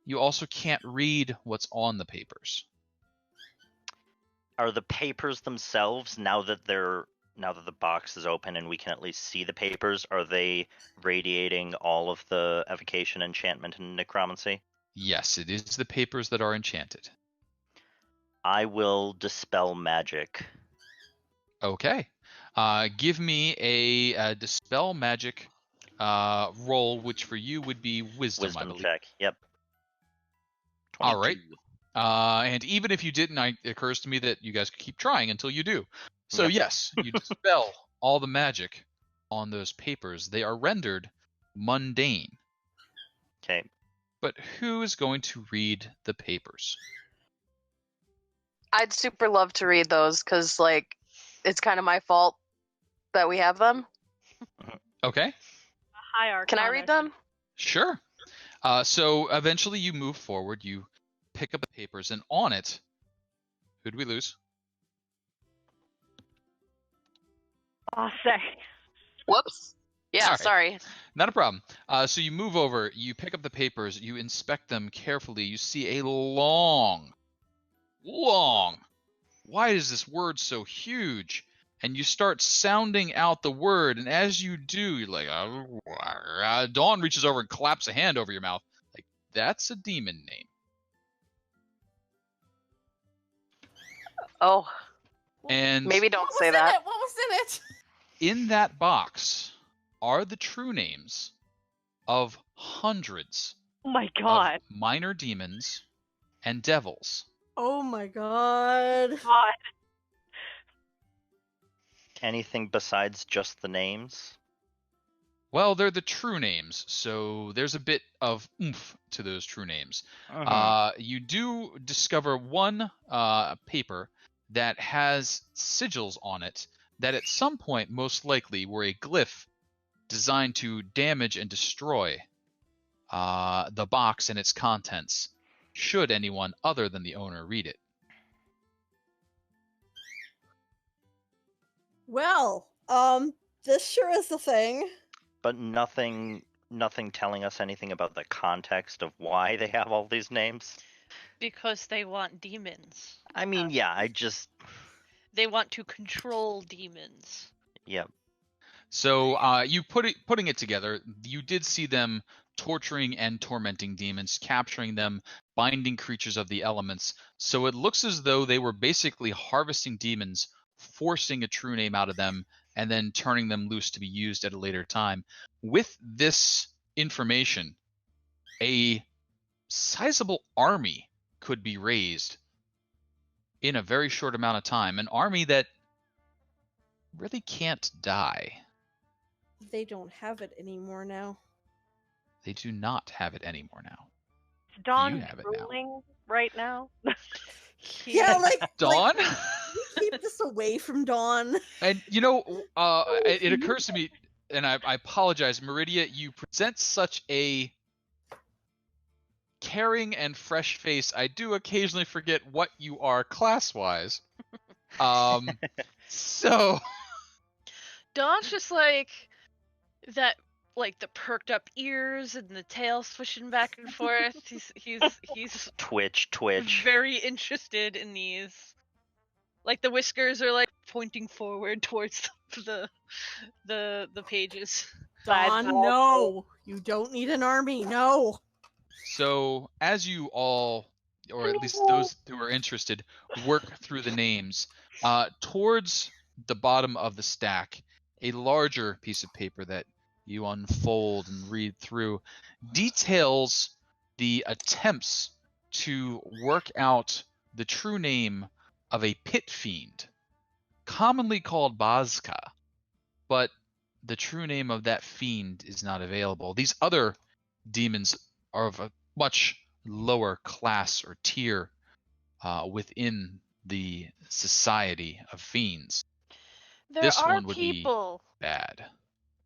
you also can't read what's on the papers. Are the papers themselves, now that the box is open and we can at least see the papers, are they radiating all of the evocation, enchantment, and necromancy? Yes, it is the papers that are enchanted. I will dispel magic. Okay. Give me a dispel magic roll, which for you would be wisdom, I believe. Check. Yep. 22. All right. And even if you didn't, it occurs to me that you guys could keep trying until you do. So Yep. yes, you dispel all the magic on those papers. They are rendered mundane. Okay. But who is going to read the papers? I'd super love to read those because, like, it's kind of my fault that we have them. Okay. High Arcana. Can I read them? Sure. So eventually you move forward, you pick up the papers, and on it, who do we lose? Say. Whoops. Yeah, All right. sorry. Not a problem. So you move over, you pick up the papers, you inspect them carefully. You see a long, why is this word so huge? And you start sounding out the word, and as you do, you're like, Dawn reaches over and claps a hand over your mouth. Like, that's a demon name. Oh, And maybe don't What say was in that. it? What was in it? in that box are the true names of hundreds Oh my of god. minor demons and devils. Oh my god. God. Anything besides just the names? Well, they're the true names, so there's a bit of oomph to those true names. You do discover one paper that has sigils on it that at some point most likely were a glyph designed to damage and destroy the box and its contents, should anyone other than the owner read it. Well, this sure is the thing. But nothing telling us anything about the context of why they have all these names. Because they want demons. I mean, yeah, They want to control demons. Yep. So you putting it together, you did see them torturing and tormenting demons, capturing them, binding creatures of the elements. So it looks as though they were basically harvesting demons, forcing a true name out of them, and then turning them loose to be used at a later time. With this information, a sizable army could be raised in a very short amount of time. An army that really can't die. They don't have it anymore now. They do not have it anymore now. Is Dawn You have it now. drooling right now? Yeah, like Dawn? we keep this away from Dawn. And, it occurs to me, and I apologize, Meridia, you present such a caring and fresh face. I do occasionally forget what you are class-wise. So... Dawn's just like that, like the perked up ears and the tail swishing back and forth. He's Twitch. very interested in these. Like the whiskers are like pointing forward towards the pages. Dawn, no. You don't need an army. No. So, as you all, or at least those who are interested, work through the names, towards the bottom of the stack, a larger piece of paper that you unfold and read through details the attempts to work out the true name of a pit fiend commonly called Bazka, but the true name of that fiend is not available. These other demons are of a much lower class or tier within the society of fiends. There This are one would be people bad.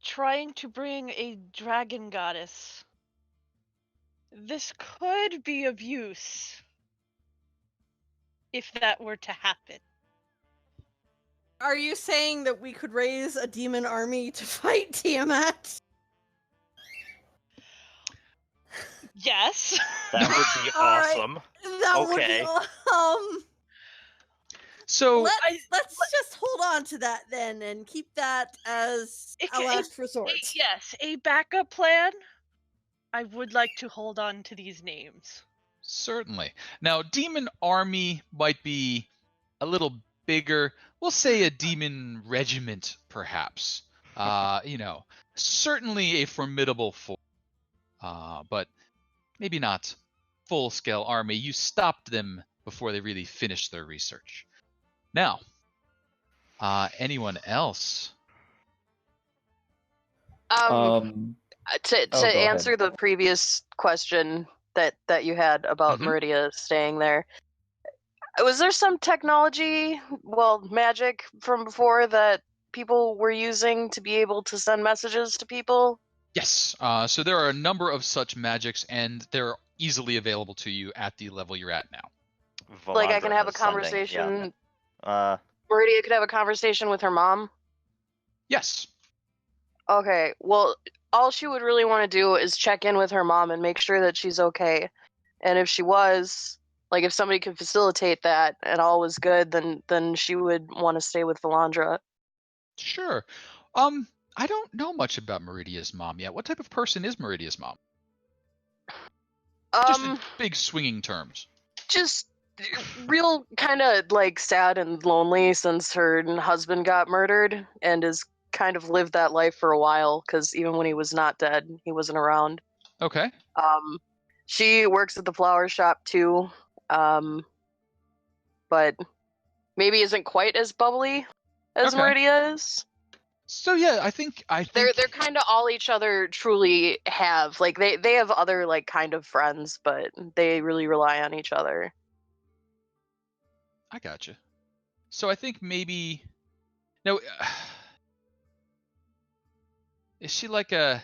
trying to bring a dragon goddess. This could be of use if that were to happen. Are you saying that we could raise a demon army to fight Tiamat? Yes. That would be All right. awesome. That Okay. would be So let's just hold on to that then and keep that as a last resort. Yes, a backup plan. I would like to hold on to these names. certainly. Now, demon army might be a little bigger. We'll say a demon regiment, perhaps. Certainly a formidable force, but maybe not full-scale army. You stopped them before they really finished their research. Now, anyone else? To go ahead. answer the previous question that you had about Meridia staying there, was there some technology, magic from before that people were using to be able to send messages to people? Yes. So there are a number of such magics, and they're easily available to you at the level you're at now. Like I can Valandra have a is sending, conversation. yeah. Meridia could have a conversation with her mom. Yes. Okay. Well, all she would really want to do is check in with her mom and make sure that she's okay. And if she was, like, if somebody could facilitate that and all was good, then she would want to stay with Valandra. Sure. I don't know much about Meridia's mom yet. What type of person is Meridia's mom? Just in big swinging terms. Just real kind of like sad and lonely since her husband got murdered and has kind of lived that life for a while because even when he was not dead, he wasn't around. Okay. She works at the flower shop too, but maybe isn't quite as bubbly as Meridia is. So yeah, I think they're kind of all each other truly have. Like they have other like kind of friends, but they really rely on each other. I gotcha. So I think maybe no. Is she like a?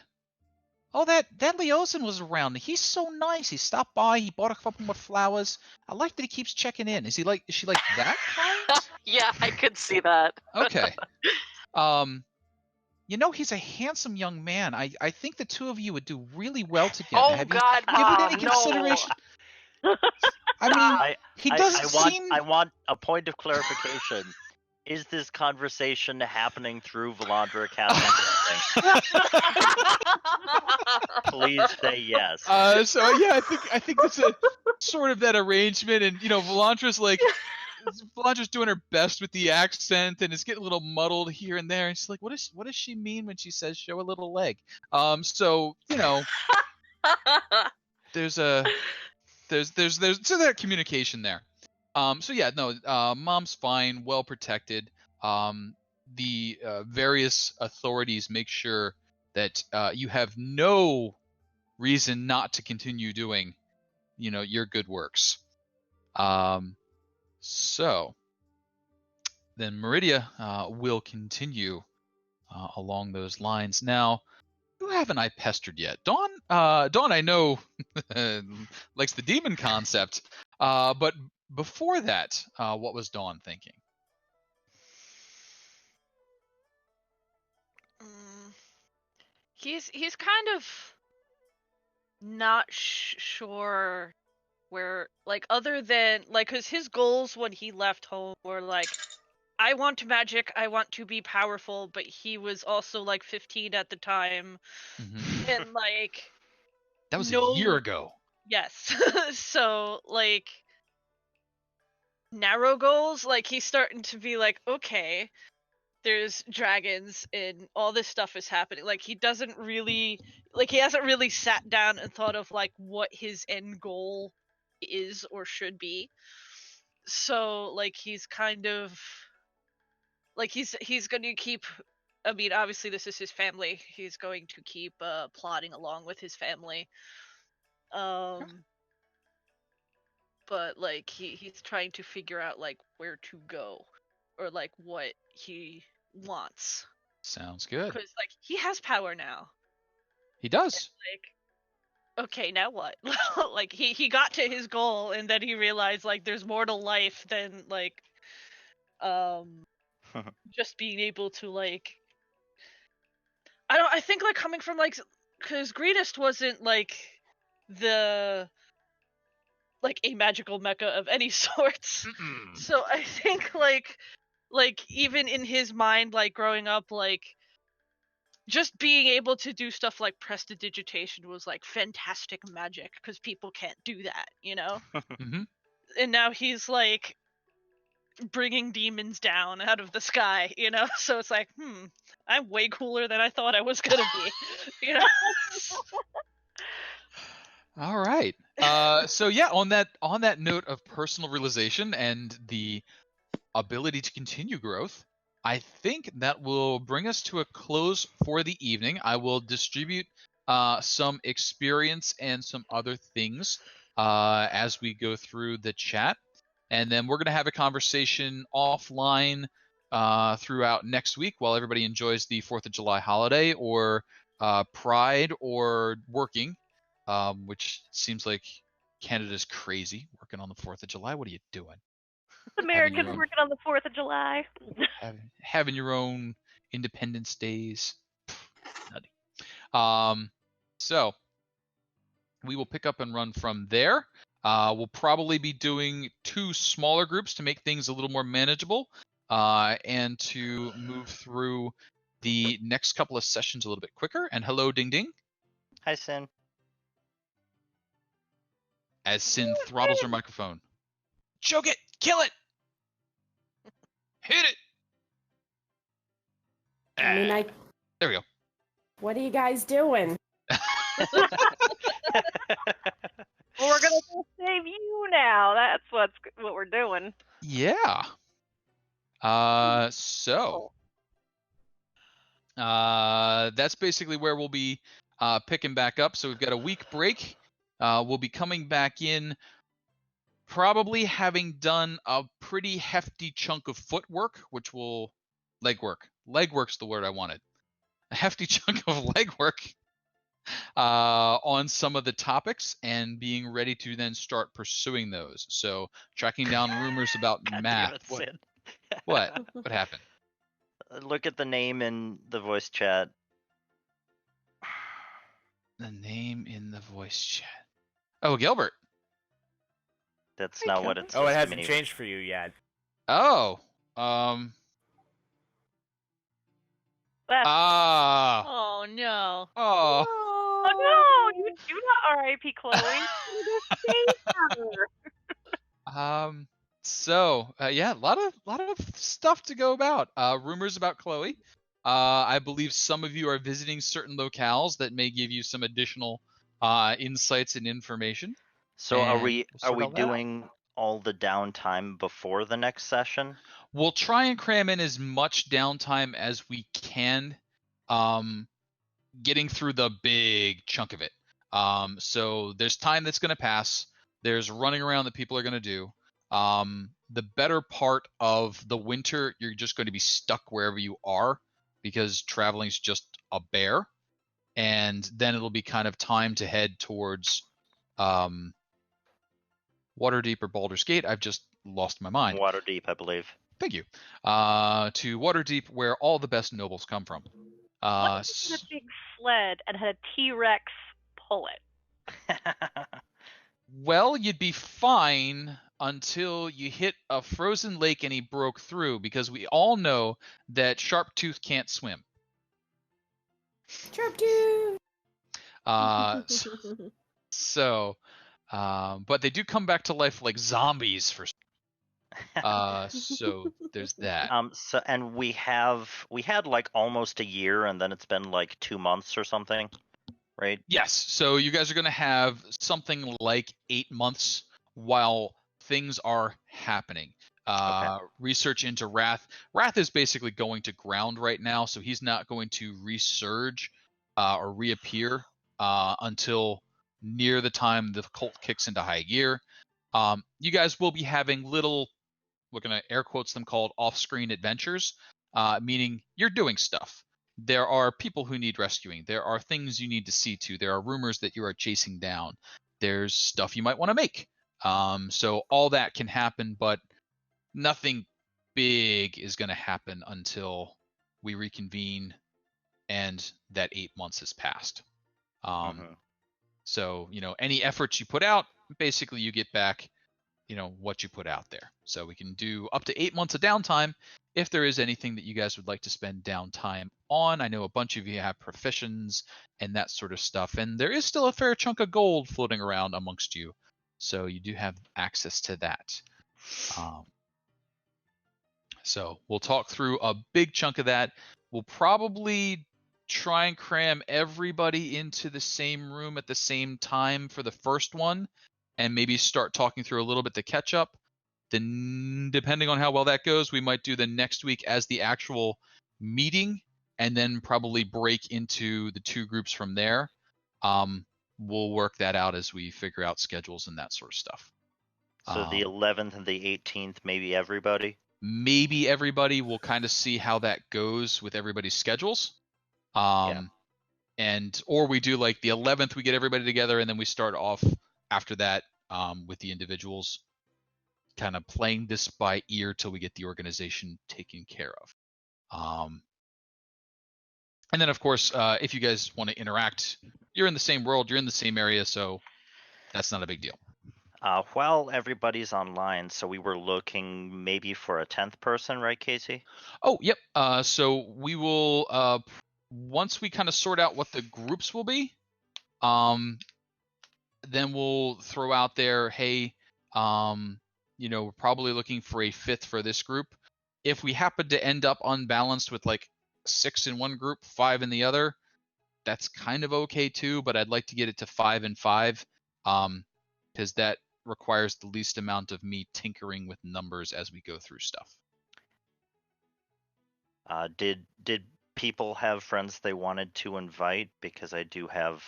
Oh, that Leosin was around. He's so nice. He stopped by. He bought a couple more flowers. I like that he keeps checking in. Is she like that kind? Yeah, I could see that. Okay. He's a handsome young man. I think the two of you would do really well together. Oh, Have God, you given any consideration? I mean, he doesn't seem. I want a point of clarification. Is this conversation happening through Valandra casting? Please say yes. So yeah, I think that's a sort of that arrangement, and Valandra's doing her best with the accent, and it's getting a little muddled here and there. And she's like, "What does she mean when she says show a little leg?" So there's that communication there. So yeah, no, mom's fine, well protected. The various authorities make sure that you have no reason not to continue doing, your good works. So then Meridia will continue along those lines. Now, who haven't I pestered yet? Dawn, I know likes the demon concept, but before that, what was Dawn thinking? He's kind of not sure where, like, other than like, because his goals when he left home were like, I want magic, I want to be powerful, but he was also like 15 at the time, and like that was a year ago. Yes. So like narrow goals, like he's starting to be like, okay, there's dragons and all this stuff is happening. Like he hasn't really sat down and thought of like what his end goal is or should be. So like he's kind of like he's going to keep. I mean, obviously this is his family. He's going to keep plodding along with his family. But like he's trying to figure out like where to go, or like what he wants. Sounds good. Because like he has power now. He does. Like, okay, now what? Like he got to his goal, and then he realized like there's more to life than like just being able to like. I think like coming from like, because Greenest wasn't like the like a magical mecha of any sorts. So I think like even in his mind, like growing up, like just being able to do stuff like prestidigitation was like fantastic magic, because people can't do that, you know. And now he's like bringing demons down out of the sky, you know. So it's like, I'm way cooler than I thought I was gonna be, you know. All right. So yeah, on that note of personal realization and the ability to continue growth, I think that will bring us to a close for the evening. I will distribute some experience and some other things as we go through the chat, and then we're going to have a conversation offline throughout next week while everybody enjoys the 4th of July holiday, or Pride, or working. Which seems like Canada's crazy, working on the 4th of July. What are you doing? Americans working on the 4th of July. Having your own Independence Days. Nutty. So we will pick up and run from there. We'll probably be doing 2 smaller groups to make things a little more manageable, and to move through the next couple of sessions a little bit quicker. And hello, Ding Ding. Hi, Sin. As Sin throttles her microphone. Choke it! Kill it! Hit it! I mean, There we go. What are you guys doing? Well, we're gonna go save you now. That's what we're doing. Yeah. So that's basically where we'll be picking back up. So we've got a week break. We'll be coming back in, probably having done a pretty hefty chunk of footwork, which will legwork. Legwork's the word I wanted. A hefty chunk of legwork on some of the topics, and being ready to then start pursuing those. So tracking down rumors about math. What happened? Look at the name in the voice chat. The name in the voice chat. Oh, Gilbert. That's not what it says. Oh, it to hasn't me. changed for you yet. Oh. Oh no. Oh. Oh no! You do not R.I.P. Chloe. So yeah, a lot of stuff to go about. Rumors about Chloe. I believe some of you are visiting certain locales that may give you some additional insights and information. So And are we we'll sort doing all the downtime before the next session? We'll try and cram in as much downtime as we can, getting through the big chunk of it. So there's time that's going to pass. There's running around that people are going to do. The better part of the winter, you're just going to be stuck wherever you are, because traveling's just a bear. And then it'll be kind of time to head towards Waterdeep or Baldur's Gate. I've just lost my mind. Waterdeep, I believe. Thank you. To Waterdeep, where all the best nobles come from. What if you had a big sled and had a T-Rex pull it? Well, you'd be fine until you hit a frozen lake and he broke through, because we all know that Sharptooth can't swim. Sharptooth! But they do come back to life like zombies for. So there's that. And we had like almost a year, and then it's been like 2 months or something, right? Yes. So you guys are going to have something like 8 months while things are happening. research into Wrath. Wrath is basically going to ground right now, so he's not going to resurge or reappear until near the time the cult kicks into high gear. You guys will be having little, we're going to air quotes them, called off-screen adventures, meaning you're doing stuff. There are people who need rescuing. There are things you need to see to. There are rumors that you are chasing down. There's stuff you might want to make. So all that can happen, but nothing big is going to happen until we reconvene and that 8 months has passed. So, any efforts you put out, basically you get back, what you put out there. So we can do up to 8 months of downtime if there is anything that you guys would like to spend downtime on. I know a bunch of you have professions and that sort of stuff, and there is still a fair chunk of gold floating around amongst you. So you do have access to that. So we'll talk through a big chunk of that. We'll probably try and cram everybody into the same room at the same time for the first one, and maybe start talking through a little bit to catch up. Then, depending on how well that goes, we might do the next week as the actual meeting, and then probably break into the two groups from there. We'll work that out as we figure out schedules and that sort of stuff. So the 11th and the 18th, maybe everybody? Maybe everybody. We'll kind of see how that goes with everybody's schedules. Or we do like the 11th, we get everybody together, and then we start off after that with the individuals, kind of playing this by ear till we get the organization taken care of. And then, of course, if you guys want to interact, you're in the same world, you're in the same area, so that's not a big deal. Well, everybody's online, so we were looking maybe for a 10th person, right, Casey? Oh, yep. So we will, once we kind of sort out what the groups will be, then we'll throw out there, hey, we're probably looking for a 5th for this group. If we happen to end up unbalanced with like 6 in one group, 5 in the other, that's kind of okay too, but I'd like to get it to 5 and 5, because that requires the least amount of me tinkering with numbers as we go through stuff. Did people have friends they wanted to invite? Because I do have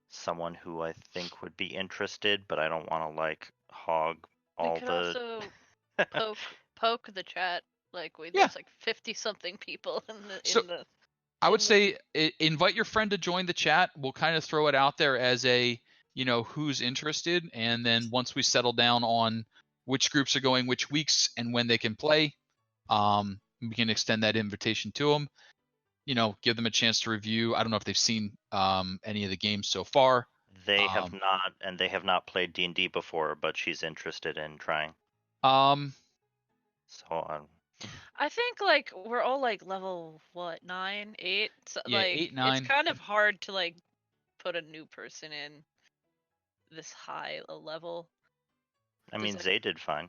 someone who I think would be interested, but I don't want to like hog all we could the. Also poke the chat. There's like 50-something people in the. I would say invite your friend to join the chat. We'll kind of throw it out there as a, who's interested, and then once we settle down on which groups are going which weeks and when they can play, we can extend that invitation to them. Give them a chance to review. I don't know if they've seen any of the games so far. They have not, and they have not played D&D before, but she's interested in trying. I think we're all level 9, 8. So, 8, 9. It's kind of hard to put a new person in this high a level. I mean, Zay did fine.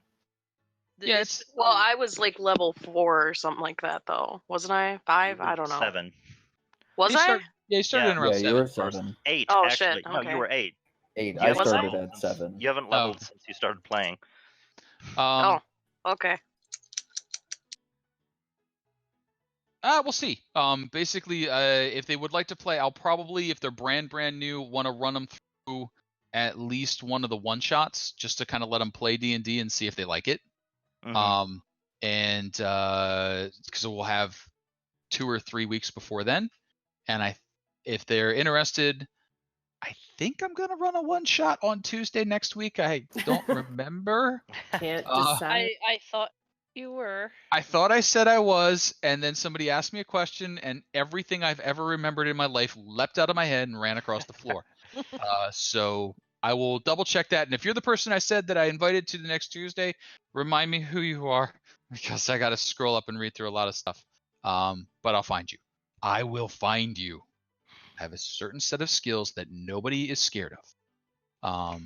Well, I was level 4 or something like that, though. Wasn't I? 5? I don't know. 7. Was I? You started in around 7. You were 7. 8, oh, actually. shit. No, Okay. you were 8. 8. I started at 7. You haven't leveled since you started playing. Okay. We'll see. Basically, if they would like to play, I'll probably, if they're brand new, want to run them through at least one of the one-shots, just to kind of let them play D&D and see if they like it. Mm-hmm. And because we'll have 2 or 3 weeks before then, and if they're interested, I think I'm gonna run a one-shot on Tuesday next week. I don't remember. Can't decide. I thought you were. I thought I said I was, and then somebody asked me a question, and everything I've ever remembered in my life leapt out of my head and ran across the floor. So I will double check that, and if you're the person I said that I invited to the next Tuesday, remind me who you are, because I got to scroll up and read through a lot of stuff. But I'll find you. I will find you. I have a certain set of skills that nobody is scared of.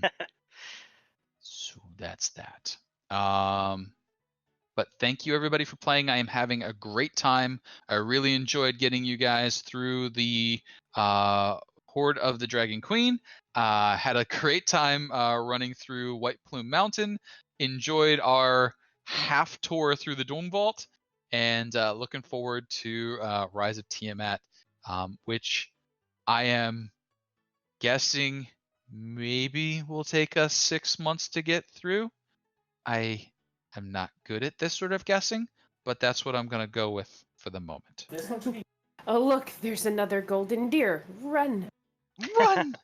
So that's that. But thank you everybody for playing. I am having a great time. I really enjoyed getting you guys through the Horde of the Dragon Queen. Had a great time running through White Plume Mountain. enjoyed our half tour through the Dome Vault, and looking forward to Rise of Tiamat, which I am guessing maybe will take us 6 months to get through. I am not good at this sort of guessing, but that's what I'm going to go with for the moment. Oh, look, there's another golden deer. Run. Run!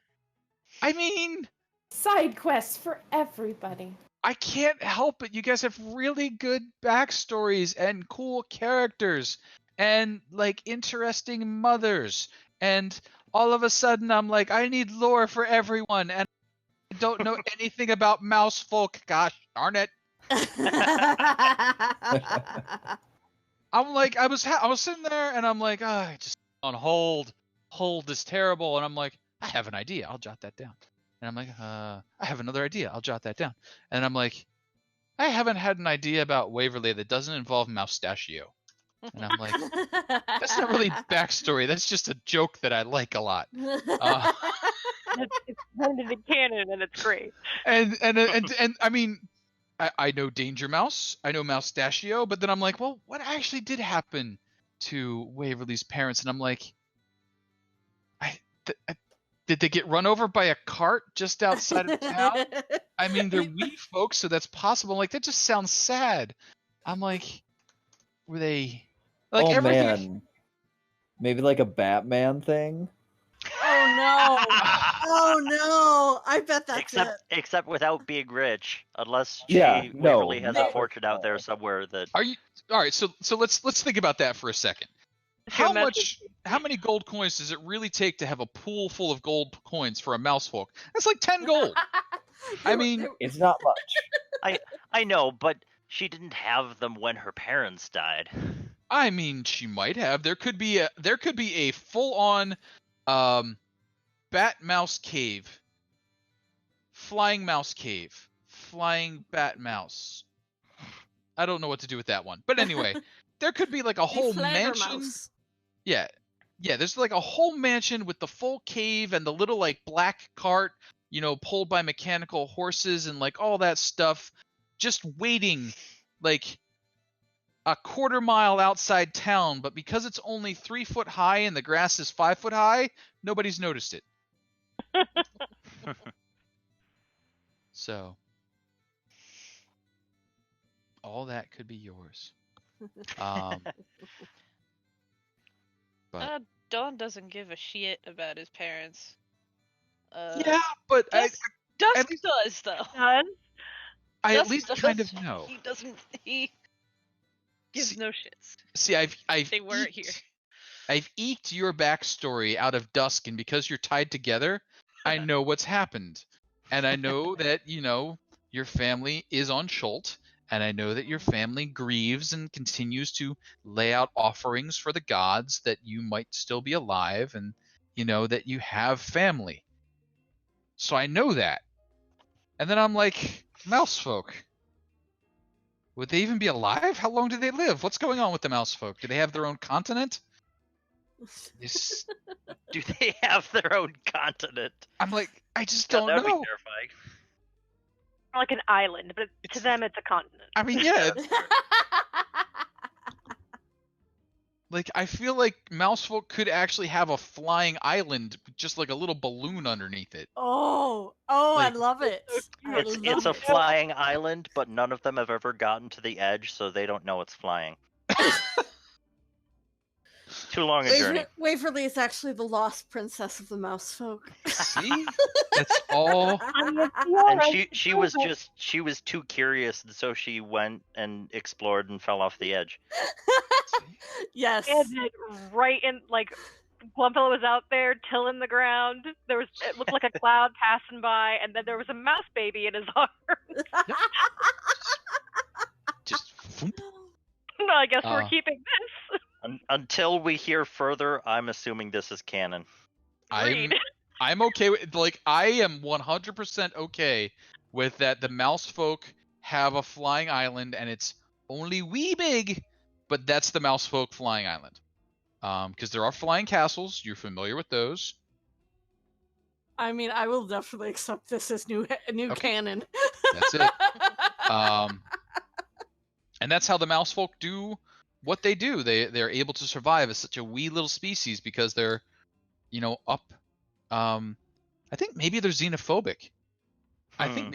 I mean, Side quests for everybody. I can't help it. You guys have really good backstories and cool characters and like interesting mothers. And all of a sudden I'm like, I need lore for everyone. And I don't know anything about Mousefolk. Gosh darn it. I'm like, I was sitting there and I'm like, I just on hold. Hold is terrible. And I'm like, I have an idea. I'll jot that down. And I'm like, I have another idea. I'll jot that down. And I'm like, I haven't had an idea about Waverly that doesn't involve Moustachio. And I'm like, that's not really backstory. That's just a joke that I like a lot. It's turned into canon, and it's great. And I mean, I know Danger Mouse. I know Moustachio. But then I'm like, well, what actually did happen to Waverly's parents? And I'm like, did they get run over by a cart just outside of town? I mean, they're wee folks, so that's possible. Like, that just sounds sad. I'm like, were they like everything? Man, maybe like a Batman thing. Oh no! Oh no! I bet that's it. Except without being rich, unless no, Waverly has not a fortune out there somewhere that. Are you all right? So let's think about that for a second. How many gold coins does it really take to have a pool full of gold coins for a Mousefolk? That's like 10 gold. I mean, it's not much. I know, but she didn't have them when her parents died. I mean, she might have. There could be a full-on bat mouse cave, flying mouse cave, flying bat mouse. I don't know what to do with that one, but anyway, there could be like a whole mansion. Mouse. Yeah, there's like a whole mansion with the full cave and the little like black cart, pulled by mechanical horses and like all that stuff, just waiting like a quarter mile outside town. But because it's only 3 foot high and the grass is 5 foot high, nobody's noticed it. So, all that could be yours. But Dawn doesn't give a shit about his parents. yeah, but Dusk does though. Done? I Dusk at least does. kind of know. He doesn't. He gives no shits. See, I've They weren't here. I've eked your backstory out of Dusk, and because you're tied together, I know what's happened, and I know that your family is on Schult. And I know that your family grieves and continues to lay out offerings for the gods that you might still be alive, and that you have family. So I know that. And then I'm like, Mousefolk. Would they even be alive? How long do they live? What's going on with the Mousefolk? Do they have their own continent? Do they have their own continent? I'm like, I just don't That'd know. be terrifying. Like an island, but to them it's a continent. I mean, yeah. Like, I feel like Mousefolk could actually have a flying island, just like a little balloon underneath it. Oh, Like- I love it. I It's love a it. flying island, but none of them have ever gotten to the edge, so they don't know it's flying. Too long a journey. Waverly is actually the lost princess of the Mousefolk. See? That's all. And she was too curious, and so she went and explored and fell off the edge. Yes. And it right in, like, Glumfellow was out there tilling the ground. It looked like a cloud passing by, and then there was a mouse baby in his arms. Just. No, I guess we're keeping this. Until we hear further, I'm assuming this is canon. I'm okay with, like, I am 100% okay with that. The Mousefolk have a flying island, and it's only wee big, but that's the Mousefolk flying island. Because there are flying castles. You're familiar with those. I mean, I will definitely accept this as new canon. That's it. And that's how the Mousefolk do what they do. They're able to survive as such a wee little species because they're, up. I think maybe they're xenophobic. I think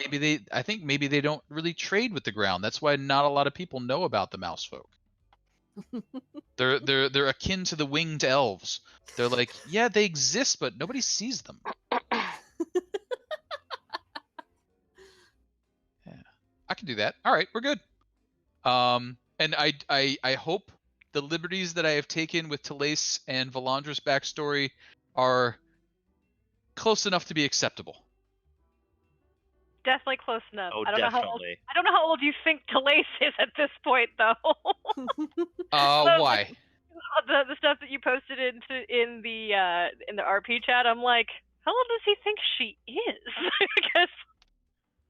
maybe they don't really trade with the ground. That's why not a lot of people know about the Mousefolk. They're akin to the winged elves. They're like, yeah, they exist, but nobody sees them. Yeah, I can do that. All right, we're good. And I hope the liberties that I have taken with Telaise and Valandra's backstory are close enough to be acceptable. Definitely close enough. Oh, I don't definitely. know how old you think Telaise is at this point, though. Why? The stuff that you posted in the RP chat, I'm like, how old does he think she is? Because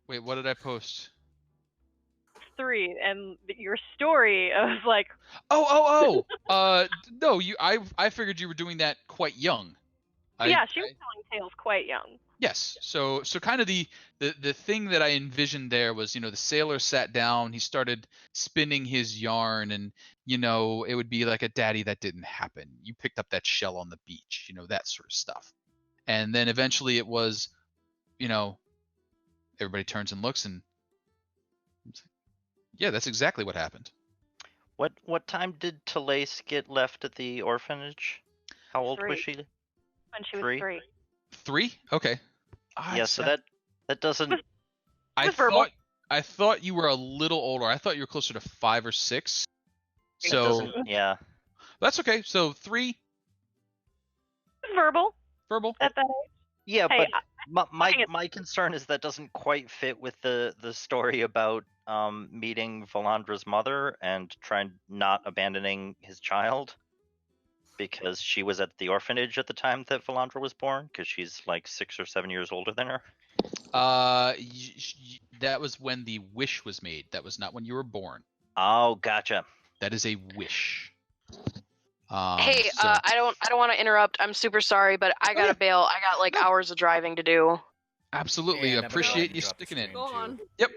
Wait, what did I post? 3, and your story, I was like, Oh. No, I figured you were doing that quite young. Yeah, she was telling tales quite young. Yes. So kind of the thing that I envisioned there was, the sailor sat down, he started spinning his yarn, and it would be like a daddy that didn't happen. You picked up that shell on the beach, that sort of stuff. And then eventually it was, everybody turns and looks, and yeah, that's exactly what happened. What time did Telaise get left at the orphanage? How old 3. was she? When she was 3. 3? Okay. Yeah, so that doesn't. I thought you were a little older. I thought you were closer to 5 or 6. So yeah, that's okay. So 3. Verbal. At that age. Yeah, hey, but my concern is that doesn't quite fit with the story about meeting Valandra's mother and not abandoning his child. Because she was at the orphanage at the time that Valandra was born, because she's like 6 or 7 years older than her. That was when the wish was made. That was not when you were born. Oh, gotcha. That is a wish. Hey, I don't want to interrupt. I'm super sorry, but I gotta bail. I got like hours of driving to do. Absolutely, And appreciate I'm you gonna drop the sticking it. screen, Go too. on. Yep.